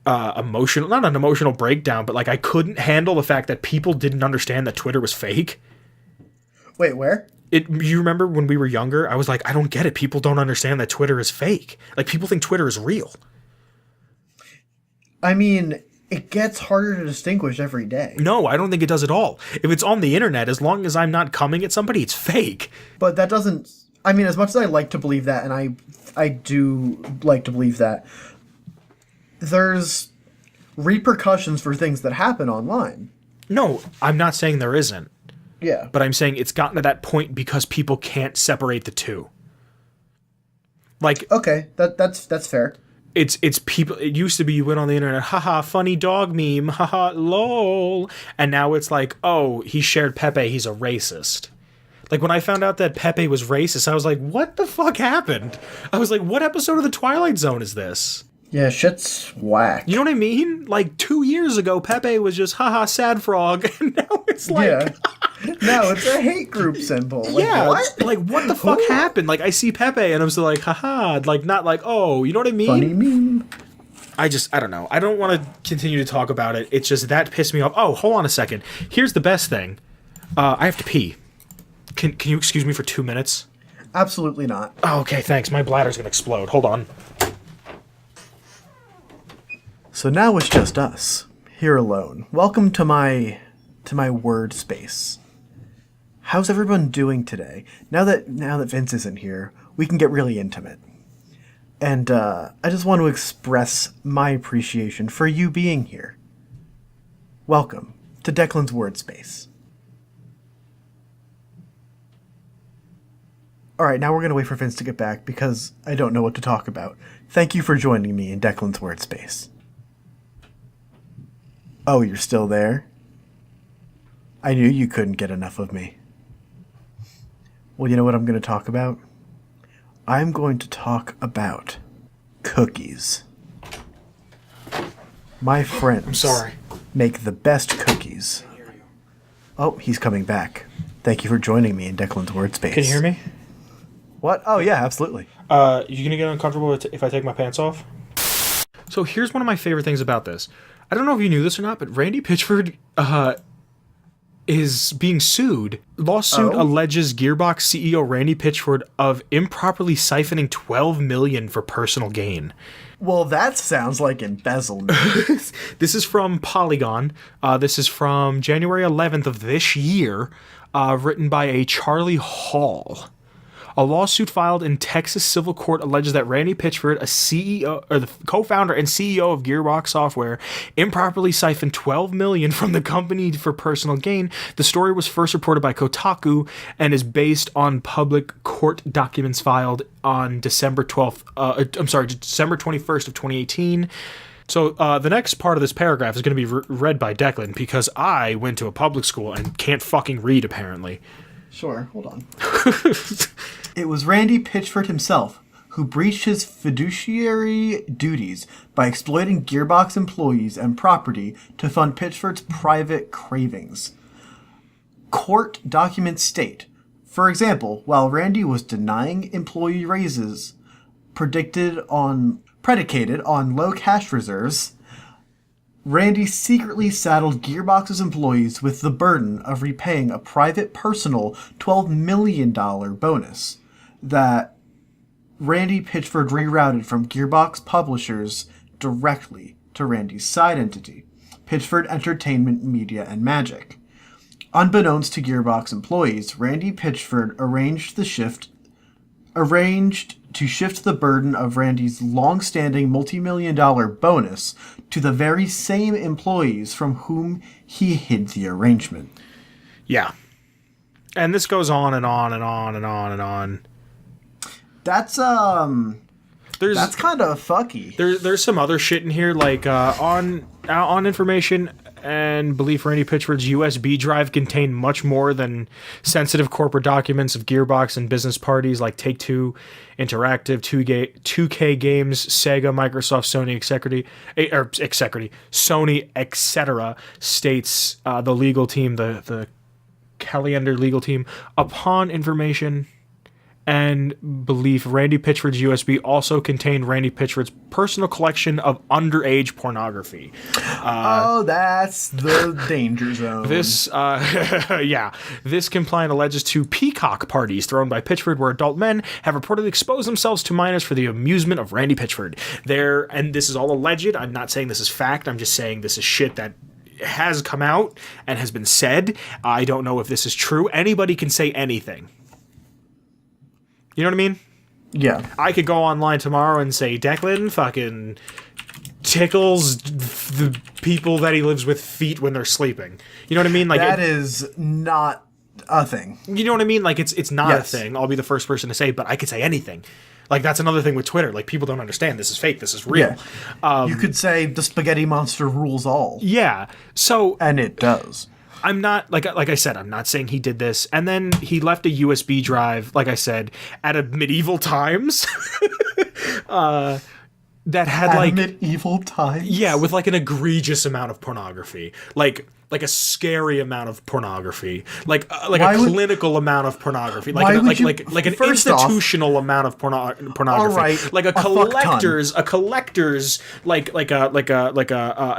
emotional... Not an emotional breakdown, but like I couldn't handle the fact that people didn't understand that Twitter was fake. Wait, where? You remember when we were younger? I was like, I don't get it. People don't understand that Twitter is fake. Like, people think Twitter is real. I mean... It gets harder to distinguish every day. No, I don't think it does at all. If it's on the internet, as long as I'm not coming at somebody, it's fake. But that doesn't... I mean, as much as I like to believe that, and I do like to believe that, there's repercussions for things that happen online. No, I'm not saying there isn't. Yeah. But I'm saying it's gotten to that point because people can't separate the two. Like... Okay, that's fair. It's people. It used to be you went on the internet, haha, funny dog meme, haha, lol, and now it's like, oh, he shared Pepe, he's a racist. Like, when I found out that Pepe was racist, I was like, what the fuck happened? I was like, what episode of The Twilight Zone is this? Yeah, shit's whack. You know what I mean? Like, 2 years ago, Pepe was just, haha, sad frog, and now it's like... Yeah. No, it's a hate group symbol. Like, yeah, what? like, what the fuck happened? Like, I see Pepe, and I'm still like, haha, like, not like, oh, you know what I mean? Funny meme. I don't know. I don't want to continue to talk about it. It's just, that pissed me off. Oh, hold on a second. Here's the best thing. I have to pee. Can you excuse me for 2 minutes? Absolutely not. Oh, okay, thanks. My bladder's gonna explode. Hold on. So now it's just us, here alone. Welcome to my word space. How's everyone doing today? Now that Vince isn't here, we can get really intimate. And I just want to express my appreciation for you being here. Welcome to Declan's Word Space. Alright, now we're going to wait for Vince to get back because I don't know what to talk about. Thank you for joining me in Declan's Word Space. Oh, you're still there? I knew you couldn't get enough of me. Well, you know what I'm going to talk about? I'm going to talk about cookies. My friends make the best cookies. Oh, he's coming back. Thank you for joining me in Declan's Word Space. Can you hear me? What? Oh, yeah, absolutely. You gonna get uncomfortable if I take my pants off? So here's one of my favorite things about this. I don't know if you knew this or not, but Randy Pitchford is being sued. Lawsuit alleges Gearbox CEO Randy Pitchford of improperly siphoning $12 million for personal gain. Well, that sounds like embezzlement. This is from Polygon. This is from January 11th of this year, written by a Charlie Hall. A lawsuit filed in Texas civil court alleges that Randy Pitchford, a CEO or the co-founder and CEO of Gearbox Software, improperly siphoned $12 million from the company for personal gain. The story was first reported by Kotaku and is based on public court documents filed on December 21st of 2018. So the next part of this paragraph is going to be read by Declan because I went to a public school and can't fucking read apparently. Sure, hold on. It was Randy Pitchford himself who breached his fiduciary duties by exploiting Gearbox employees and property to fund Pitchford's private cravings. Court documents state, for example, while Randy was denying employee raises predicated on low cash reserves, Randy secretly saddled Gearbox's employees with the burden of repaying a private personal $12 million bonus that Randy Pitchford rerouted from Gearbox publishers directly to Randy's side entity, Pitchford Entertainment, Media, and Magic. Unbeknownst to Gearbox employees, Randy Pitchford arranged to shift the burden of Randy's long-standing multi-million-dollar bonus to the very same employees from whom he hid the arrangement. Yeah. And this goes on and on and on and on and on. That's kind of fucky. There's some other shit in here, like on information and belief Randy Pitchford's USB drive contained much more than sensitive corporate documents of Gearbox and business parties like Take-Two, Interactive, 2K Games, Sega, Microsoft, Sony, etc. States the legal team, the Caliender legal team, upon information and belief, Randy Pitchford's USB also contained Randy Pitchford's personal collection of underage pornography. That's the danger zone. This complaint alleges two peacock parties thrown by Pitchford where adult men have reportedly exposed themselves to minors for the amusement of Randy Pitchford. And this is all alleged. I'm not saying this is fact. I'm just saying this is shit that has come out and has been said. I don't know if this is true. Anybody can say anything. You know what I mean? Yeah. I could go online tomorrow and say Declan fucking tickles the people that he lives with feet when they're sleeping. You know what I mean? Like that is not a thing. You know what I mean? Like it's not a thing. I'll be the first person to say, but I could say anything. Like that's another thing with Twitter. Like people don't understand this is fake. This is real. Yeah. You could say the spaghetti monster rules all. Yeah. So and it does. I'm not, like I said, I'm not saying he did this. And then he left a USB drive, like I said, at a medieval times. That had like medieval times. Yeah, with like an egregious amount of pornography. Like a scary amount of pornography. Like a clinical amount of pornography. Like an institutional amount of pornography. All right, like an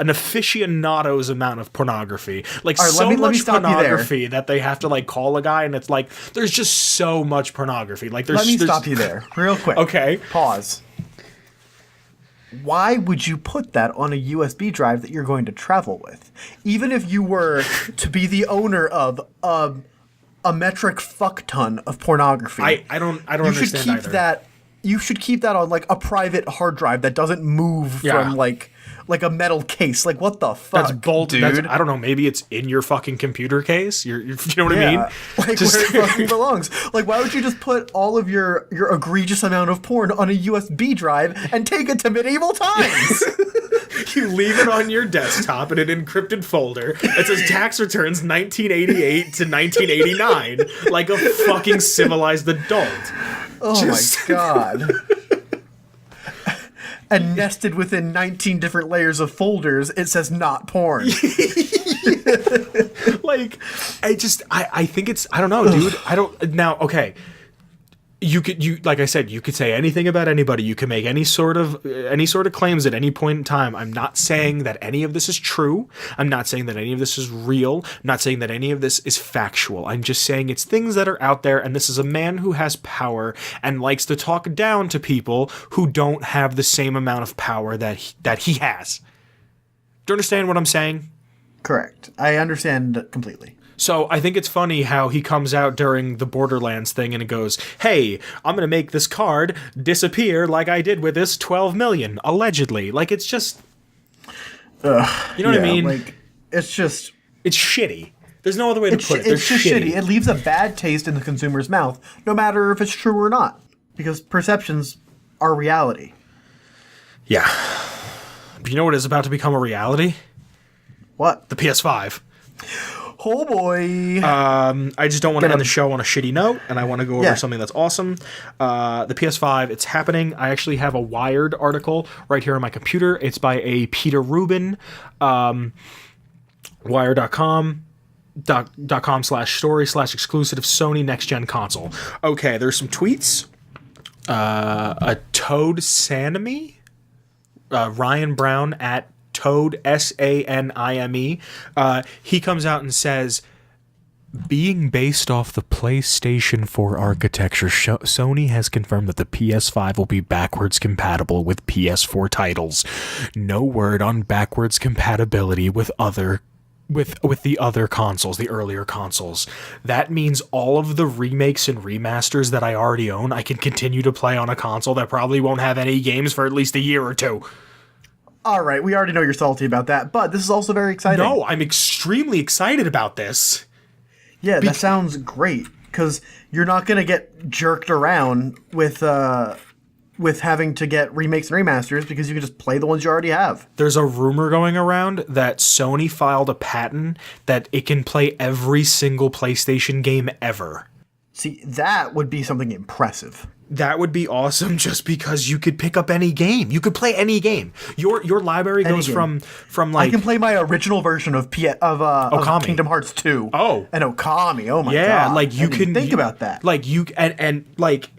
aficionado's amount of pornography. Like right, so much pornography that they have to like call a guy and it's like there's just so much pornography. Like there's Let me stop you there real quick. Okay. Pause. Why would you put that on a USB drive that you're going to travel with? Even if you were to be the owner of a metric fuck ton of pornography. I don't understand either. You should keep that on like a private hard drive that doesn't move from like a metal case. Like what the fuck? That's bolted. I don't know. Maybe it's in your fucking computer case. You know what I mean? Like just where it fucking belongs. Like why would you just put all of your egregious amount of porn on a USB drive and take it to medieval times? You leave it on your desktop in an encrypted folder. It says tax returns 1988 to 1989, like a fucking civilized adult. Oh my god. And nested within 19 different layers of folders, it says not porn. Like, I think it's, I don't know, dude. Okay. Like I said, you could say anything about anybody. You can make any sort of claims at any point in time. I'm not saying that any of this is true. I'm not saying that any of this is real. I'm not saying that any of this is factual. I'm just saying it's things that are out there, and this is a man who has power and likes to talk down to people who don't have the same amount of power that he has. Do you understand what I'm saying? Correct. I understand completely. So I think it's funny how he comes out during the Borderlands thing and it goes, hey, I'm going to make this card disappear like I did with this 12 million, allegedly. Like, it's just... you know what I mean? Like, it's just... It's shitty. There's no other way to put it. It's just shitty. It leaves a bad taste in the consumer's mouth, no matter if it's true or not. Because perceptions are reality. Yeah. But you know what is about to become a reality? What? The PS5. Oh boy. I just don't want to end the show on a shitty note, and I want to go over something that's awesome. The PS5, it's happening. I actually have a Wired article right here on my computer. It's by a Peter Rubin, Wire.com. .com/story/exclusive Sony next gen console. Okay, there's some tweets. A Toad Sanime, Ryan Brown at Toad SANIME. He comes out and says, being based off the PlayStation 4 architecture, Sony has confirmed that the PS5 will be backwards compatible with PS4 titles. No word on backwards compatibility with the other consoles, the earlier consoles. That means all of the remakes and remasters that I already own, I can continue to play on a console that probably won't have any games for at least a year or two. All right, we already know you're salty about that, but this is also very exciting. No, I'm extremely excited about this. Yeah, that sounds great, because you're not going to get jerked around with having to get remakes and remasters, because you can just play the ones you already have. There's a rumor going around that Sony filed a patent that it can play every single PlayStation game ever. See, that would be something impressive. That would be awesome, just because you could pick up any game. You could play any game. Your library goes from like... I can play my original version of Kingdom Hearts 2. Oh. And Okami. Oh my god. Yeah, like you can think about that. Like you and like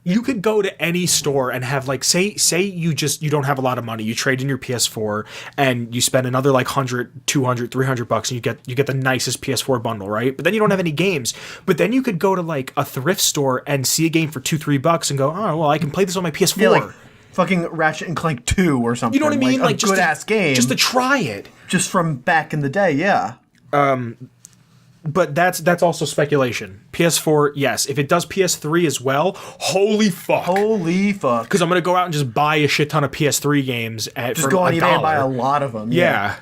you could go to any store and have like say you don't have a lot of money. You trade in your PS4 and you spend another like $100, $200, $300 and you get the nicest PS4 bundle, right? But then you don't have any games. But then you could go to like a thrift store and see a game for $2-3 and go, oh well, I can play this on my PS4. Yeah, like fucking Ratchet and Clank 2 or something. You know what I mean? Like just a good ass game, just to try it, just from back in the day. Yeah. But that's also speculation. PS4, yes. If it does PS3 as well, holy fuck. Holy fuck. Because I'm going to go out and just buy a shit ton of PS3 games just go on eBay and buy a lot of them. Yeah.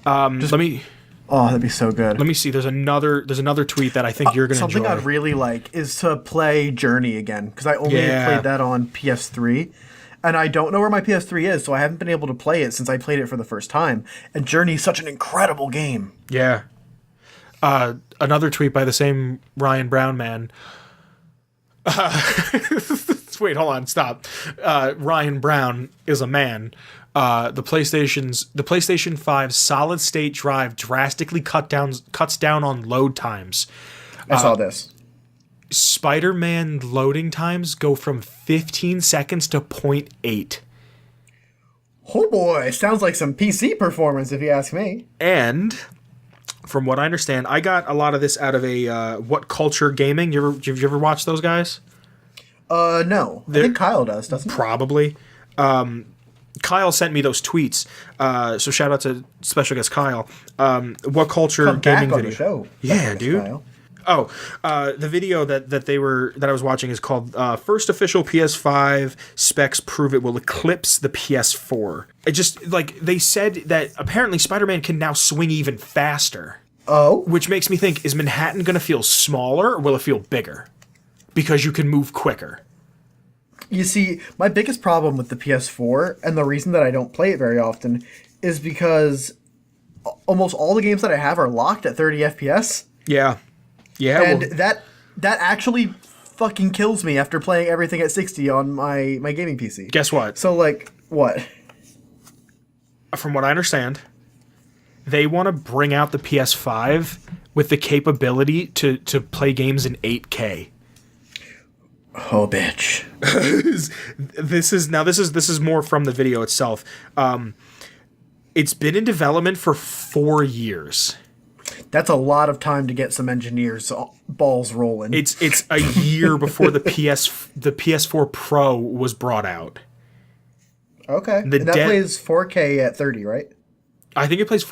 Let me... Oh, that'd be so good. Let me see. There's another tweet that I think you're going to enjoy. Something I'd really like is to play Journey again, because I only played that on PS3. And I don't know where my PS3 is, so I haven't been able to play it since I played it for the first time. And Journey is such an incredible game. Yeah. Another tweet by the same Ryan Brown man. Wait, hold on, stop. Ryan Brown is a man. The PlayStation 5 solid state drive drastically cuts down on load times. I saw this. Spider-Man loading times go from 15 seconds to 0.8. Oh boy, sounds like some PC performance if you ask me. And from what I understand, I got a lot of this out of a What Culture Gaming. Did you ever watch those guys? No. I think Kyle doesn't he? Probably. Kyle sent me those tweets. So shout out to special guest Kyle. What Culture Gaming video. The show. Yeah, dude. Kyle. Oh, the video that I was watching is called First Official PS5 Specs Prove It Will Eclipse the PS4. It just, like, they said that apparently Spider-Man can now swing even faster. Oh? Which makes me think, is Manhattan going to feel smaller or will it feel bigger? Because you can move quicker. You see, my biggest problem with the PS4, and the reason that I don't play it very often, is because almost all the games that I have are locked at 30 FPS. Yeah. Yeah, and that actually fucking kills me after playing everything at 60 on my gaming PC. Guess what? So, like, what? From what I understand, they want to bring out the PS5 with the capability to play games in 8K. Oh, bitch. This is more from the video itself. It's been in development for 4 years. That's a lot of time to get some engineers balls rolling. It's a year before the PS4 Pro was brought out. Okay. And that plays 4K at 30, right? I think it plays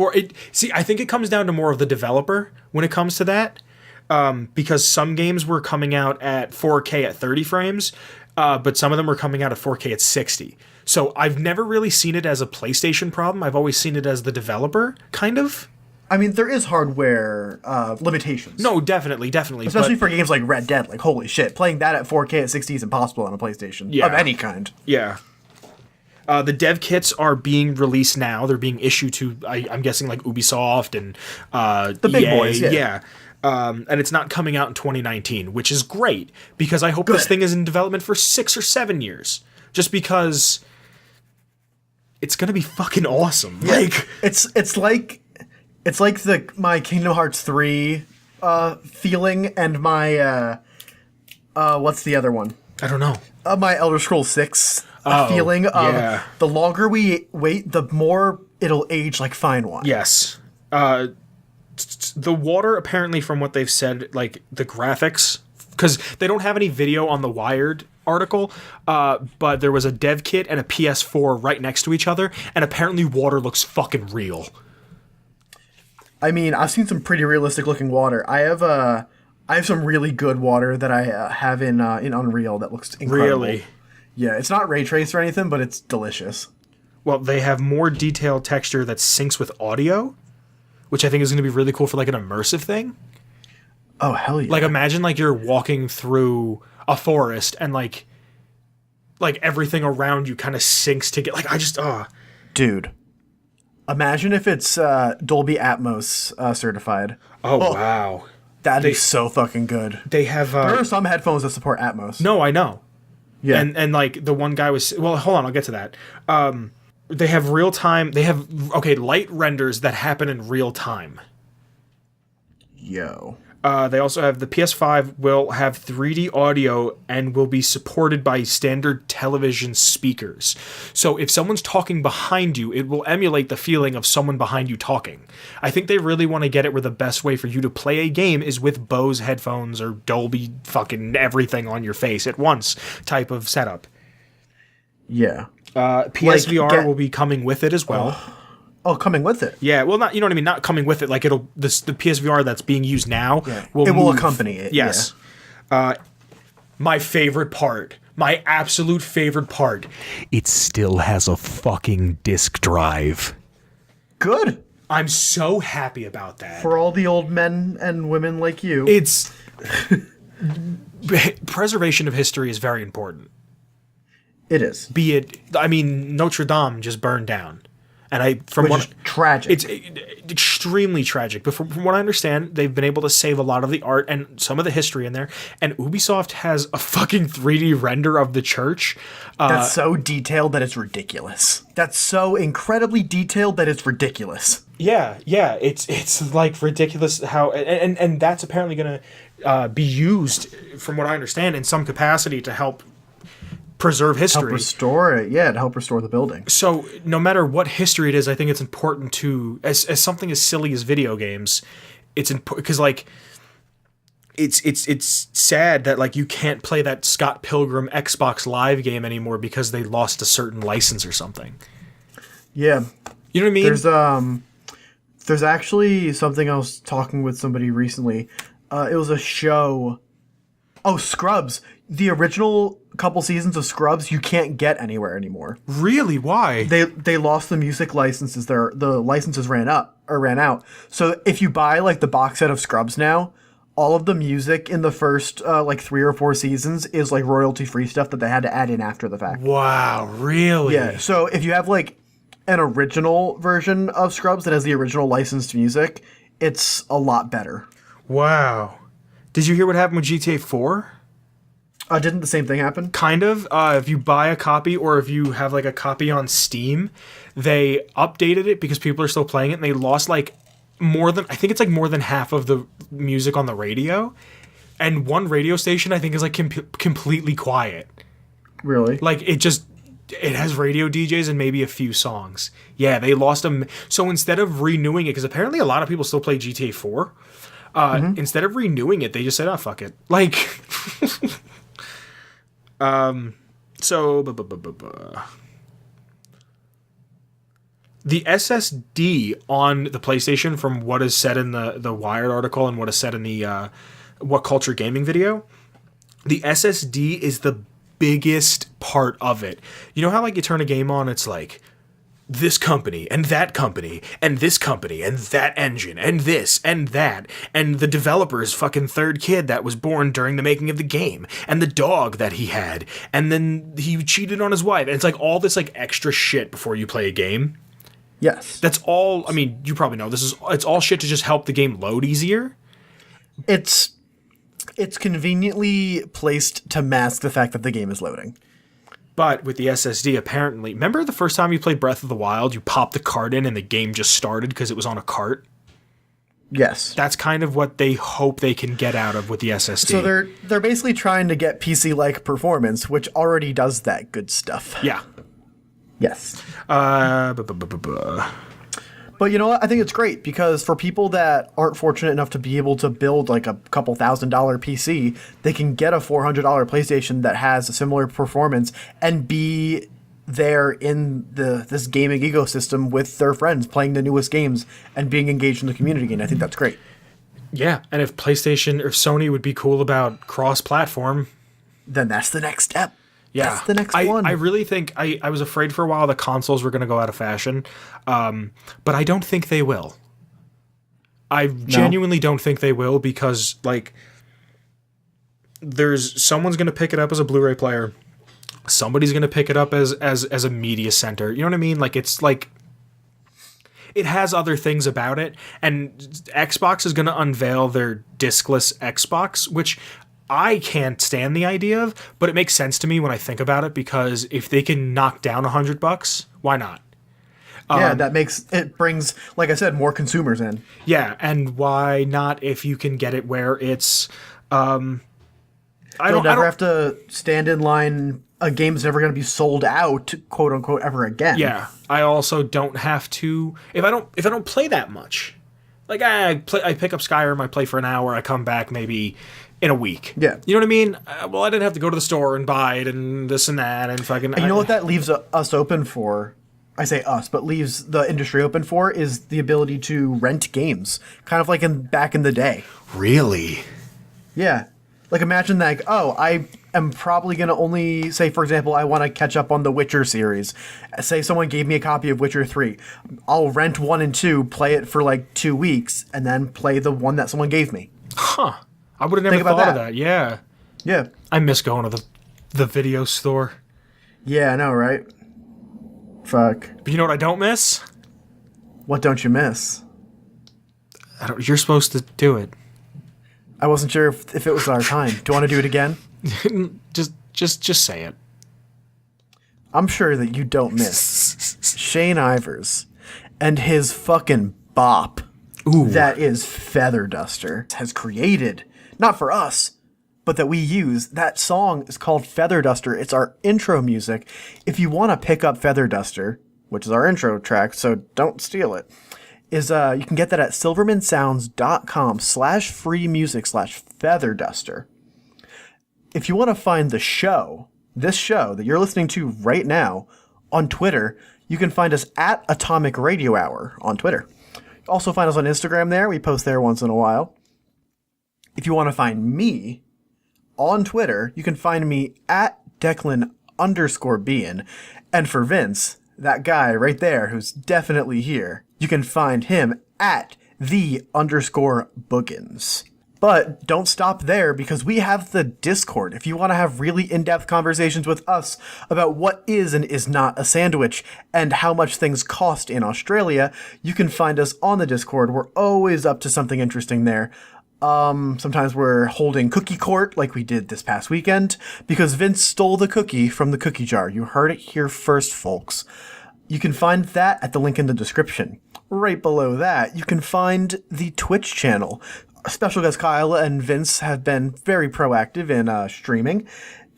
I think it comes down to more of the developer when it comes to that. Because some games were coming out at 4K at 30 frames, but some of them were coming out at 4K at 60. So I've never really seen it as a PlayStation problem. I've always seen it as the developer, kind of. I mean, there is hardware limitations. No, definitely. Especially for games like Red Dead. Like, holy shit, playing that at 4K at 60 is impossible on a PlayStation. Yeah. Of any kind. Yeah. The dev kits are being released now. They're being issued to, I'm guessing, like Ubisoft and the big EA. boys, yeah. And it's not coming out in 2019, which is great, because I hope this thing is in development for 6 or 7 years. Just because it's going to be fucking awesome. Yeah. Like, it's like It's like my Kingdom Hearts 3 feeling and my what's the other one? I don't know. My Elder Scrolls 6 feeling of the longer we wait, the more it'll age like fine wine. Yes. The water, apparently, from what they've said, like the graphics, because they don't have any video on the Wired article, but there was a dev kit and a PS4 right next to each other, and apparently water looks fucking real. I mean, I've seen some pretty realistic looking water. I have some really good water that I have in Unreal that looks incredible. Really? Yeah, it's not ray trace or anything, but it's delicious. Well, they have more detailed texture that syncs with audio, which I think is going to be really cool for like an immersive thing. Oh, hell yeah. Like, imagine like you're walking through a forest and like everything around you kind of syncs to get like, Dude, imagine if it's Dolby Atmos certified. Oh, wow. That'd be so fucking good. They have... there are some headphones that support Atmos. No, I know. Yeah. And like the one guy was... Well, hold on, I'll get to that. They have real-time... They have, light renders that happen in real time. Yo. They also have the PS5 will have 3D audio and will be supported by standard television speakers. So if someone's talking behind you, it will emulate the feeling of someone behind you talking. I think they really want to get it where the best way for you to play a game is with Bose headphones or Dolby fucking everything on your face at once type of setup. Yeah. PSVR will be coming with it as well. Oh, coming with it. Yeah, well, not, you know what I mean, not coming with it. Like the PSVR that's being used now will accompany it. Yes. Yeah. My favorite part, my absolute favorite part, it still has a fucking disk drive. Good. I'm so happy about that. For all the old men and women like you. It's preservation of history is very important. It is. Be it, I mean, Notre Dame just burned down. And Which is tragic. It's extremely tragic. But from what I understand, they've been able to save a lot of the art and some of the history in there. And Ubisoft has a fucking 3D render of the church. That's so detailed that it's ridiculous. That's so incredibly detailed that it's ridiculous. Yeah. It's like ridiculous how... And that's apparently going to be used, from what I understand, in some capacity to help preserve history. Help restore it, to help restore the building. So no matter what history it is, I think it's important to, as something as silly as video games, it's important because like it's sad that like you can't play that Scott Pilgrim Xbox Live game anymore because they lost a certain license or something. Yeah, you know what I mean. There's actually something I was talking with somebody recently. It was a show. Oh, Scrubs. The original couple seasons of Scrubs you can't get anywhere anymore. Really? Why? They lost the music licenses. The licenses ran out. So if you buy like the box set of Scrubs now, all of the music in the first like 3 or 4 seasons is like royalty free stuff that they had to add in after the fact. Wow, really? Yeah. So if you have like an original version of Scrubs that has the original licensed music, it's a lot better. Wow. Did you hear what happened with GTA 4? Didn't the same thing happen? Kind of. If you buy a copy or if you have like a copy on Steam, they updated it because people are still playing it and they lost like more than half of the music on the radio. And one radio station I think is like completely quiet. Really? Like it has radio DJs and maybe a few songs. Yeah, they lost them. So instead of renewing it, because apparently a lot of people still play GTA 4, instead of renewing it, they just said, oh, fuck it. Like... The SSD on the PlayStation, from what is said in the Wired article and what is said in the What Culture Gaming video, the SSD is the biggest part of it. You know how like you turn a game on, it's like this company and that company and this company and that engine and this and that and the developer's fucking third kid that was born during the making of the game and the dog that he had and then he cheated on his wife, and it's like all this like extra shit before you play a game. Yes. That's all. I mean, you probably know it's all shit to just help the game load easier. It's conveniently placed to mask the fact that the game is loading. But with the SSD, apparently... Remember the first time you played Breath of the Wild, you popped the card in and the game just started because it was on a cart? Yes. That's kind of what they hope they can get out of with the SSD. So they're basically trying to get PC-like performance, which already does that good stuff. Yeah. Yes. But But you know what? I think it's great because for people that aren't fortunate enough to be able to build like a couple $1,000 PC, they can get a $400 PlayStation that has a similar performance and be there in this gaming ecosystem with their friends, playing the newest games and being engaged in the community. And I think that's great. Yeah, and if PlayStation or Sony would be cool about cross-platform, then that's the next step. Yeah, that's the next one. I really think I was afraid for a while the consoles were going to go out of fashion, but I don't think they will. I genuinely don't think they will because like someone's going to pick it up as a Blu-ray player. Somebody's going to pick it up as a media center. You know what I mean? Like it's like it has other things about it, and Xbox is going to unveil their discless Xbox, which I can't stand the idea of, but it makes sense to me when I think about it because if they can knock down $100, why not? Yeah, it brings, like I said, more consumers in. Yeah, and why not if you can get it where it's You'll never have to stand in line. A game's never going to be sold out, quote unquote, ever again. Yeah, I also don't have to if I don't play that much. Like I pick up Skyrim, I play for an hour, I come back maybe in a week. Yeah, you know what I mean. Well, I didn't have to go to the store and buy it and this and that and fucking. And you know what that leaves us open for? I say us, but leaves the industry open for is the ability to rent games, kind of like back in the day. Really? Yeah. Like imagine that, I am probably going to only, say for example, I want to catch up on the Witcher series. Say someone gave me a copy of Witcher 3. I'll rent 1 and 2, play it for like 2 weeks, and then play the one that someone gave me. Huh. I would have never thought of that. Yeah. Yeah. I miss going to the video store. Yeah, I know, right? Fuck. But you know what I don't miss? What don't you miss? You're supposed to do it. I wasn't sure if it was our time. Do you want to do it again? just say it. I'm sure that you don't miss Shane Ivers and his fucking bop. Ooh. That is Feather Duster has created, not for us, but that we use. That song is called Feather Duster. It's our intro music. If you want to pick up Feather Duster, which is our intro track, so don't steal it, you can get that at silvermansounds.com/free music/featherduster. If you want to find this show that you're listening to right now on Twitter, you can find us at Atomic Radio Hour on Twitter. Also find us on Instagram there. We post there once in a while. If you want to find me on Twitter, you can find me at Declan_Bean. And for Vince, that guy right there who's definitely here, you can find him at _Boogans. But don't stop there because we have the Discord. If you want to have really in-depth conversations with us about what is and is not a sandwich and how much things cost in Australia, you can find us on the Discord. We're always up to something interesting there. Sometimes we're holding cookie court like we did this past weekend because Vince stole the cookie from the cookie jar. You heard it here first, folks. You can find that at the link in the description. Right below that, you can find the Twitch channel. Special guest Kyle and Vince have been very proactive in streaming.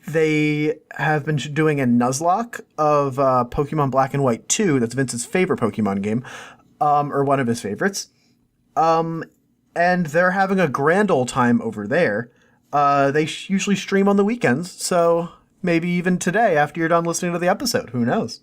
They have been doing a Nuzlocke of Pokemon Black and White 2. That's Vince's favorite Pokemon game, or one of his favorites. And they're having a grand old time over there. They usually stream on the weekends, so maybe even today after you're done listening to the episode. Who knows?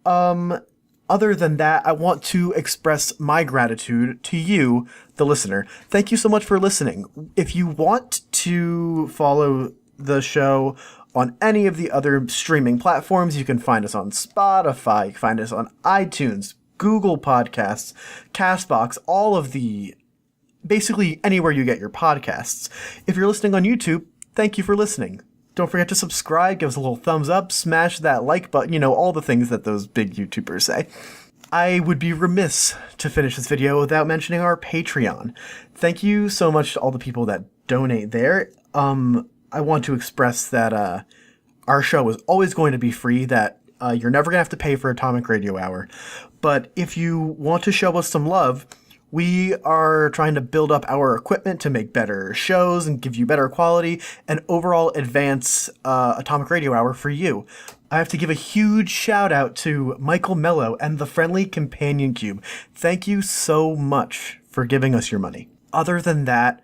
Other than that, I want to express my gratitude to you, the listener. Thank you so much for listening. If you want to follow the show on any of the other streaming platforms, you can find us on Spotify, you can find us on iTunes, Google Podcasts, CastBox, all of the, basically anywhere you get your podcasts. If you're listening on YouTube, thank you for listening. Don't forget to subscribe, give us a little thumbs up, smash that like button, all the things that those big YouTubers say. I would be remiss to finish this video without mentioning our Patreon. Thank you so much to all the people that donate there. I want to express that our show is always going to be free, that you're never going to have to pay for Atomic Radio Hour. But if you want to show us some love, We are trying to build up our equipment to make better shows and give you better quality and overall advance Atomic Radio Hour for you. I have to give a huge shout out to Michael Mello and the Friendly Companion Cube. Thank you so much for giving us your money. Other than that,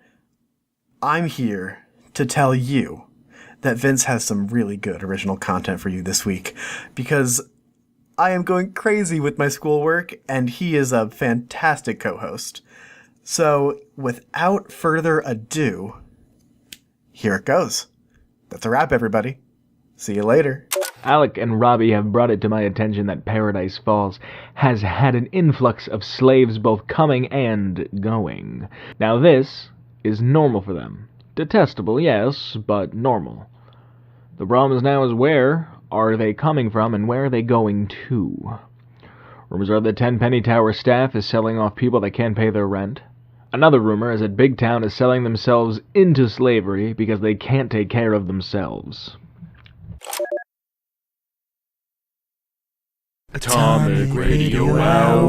I'm here to tell you that Vince has some really good original content for you this week, because I am going crazy with my schoolwork, and he is a fantastic co-host. So, without further ado, here it goes. That's a wrap, everybody. See you later. Alec and Robbie have brought it to my attention that Paradise Falls has had an influx of slaves both coming and going. Now this is normal for them. Detestable, yes, but normal. The problem now is, where are they coming from and where are they going to? Rumors are that 10 Penny Tower staff is selling off people that can't pay their rent. Another rumor is that Big Town is selling themselves into slavery because they can't take care of themselves. Atomic Radio Hour.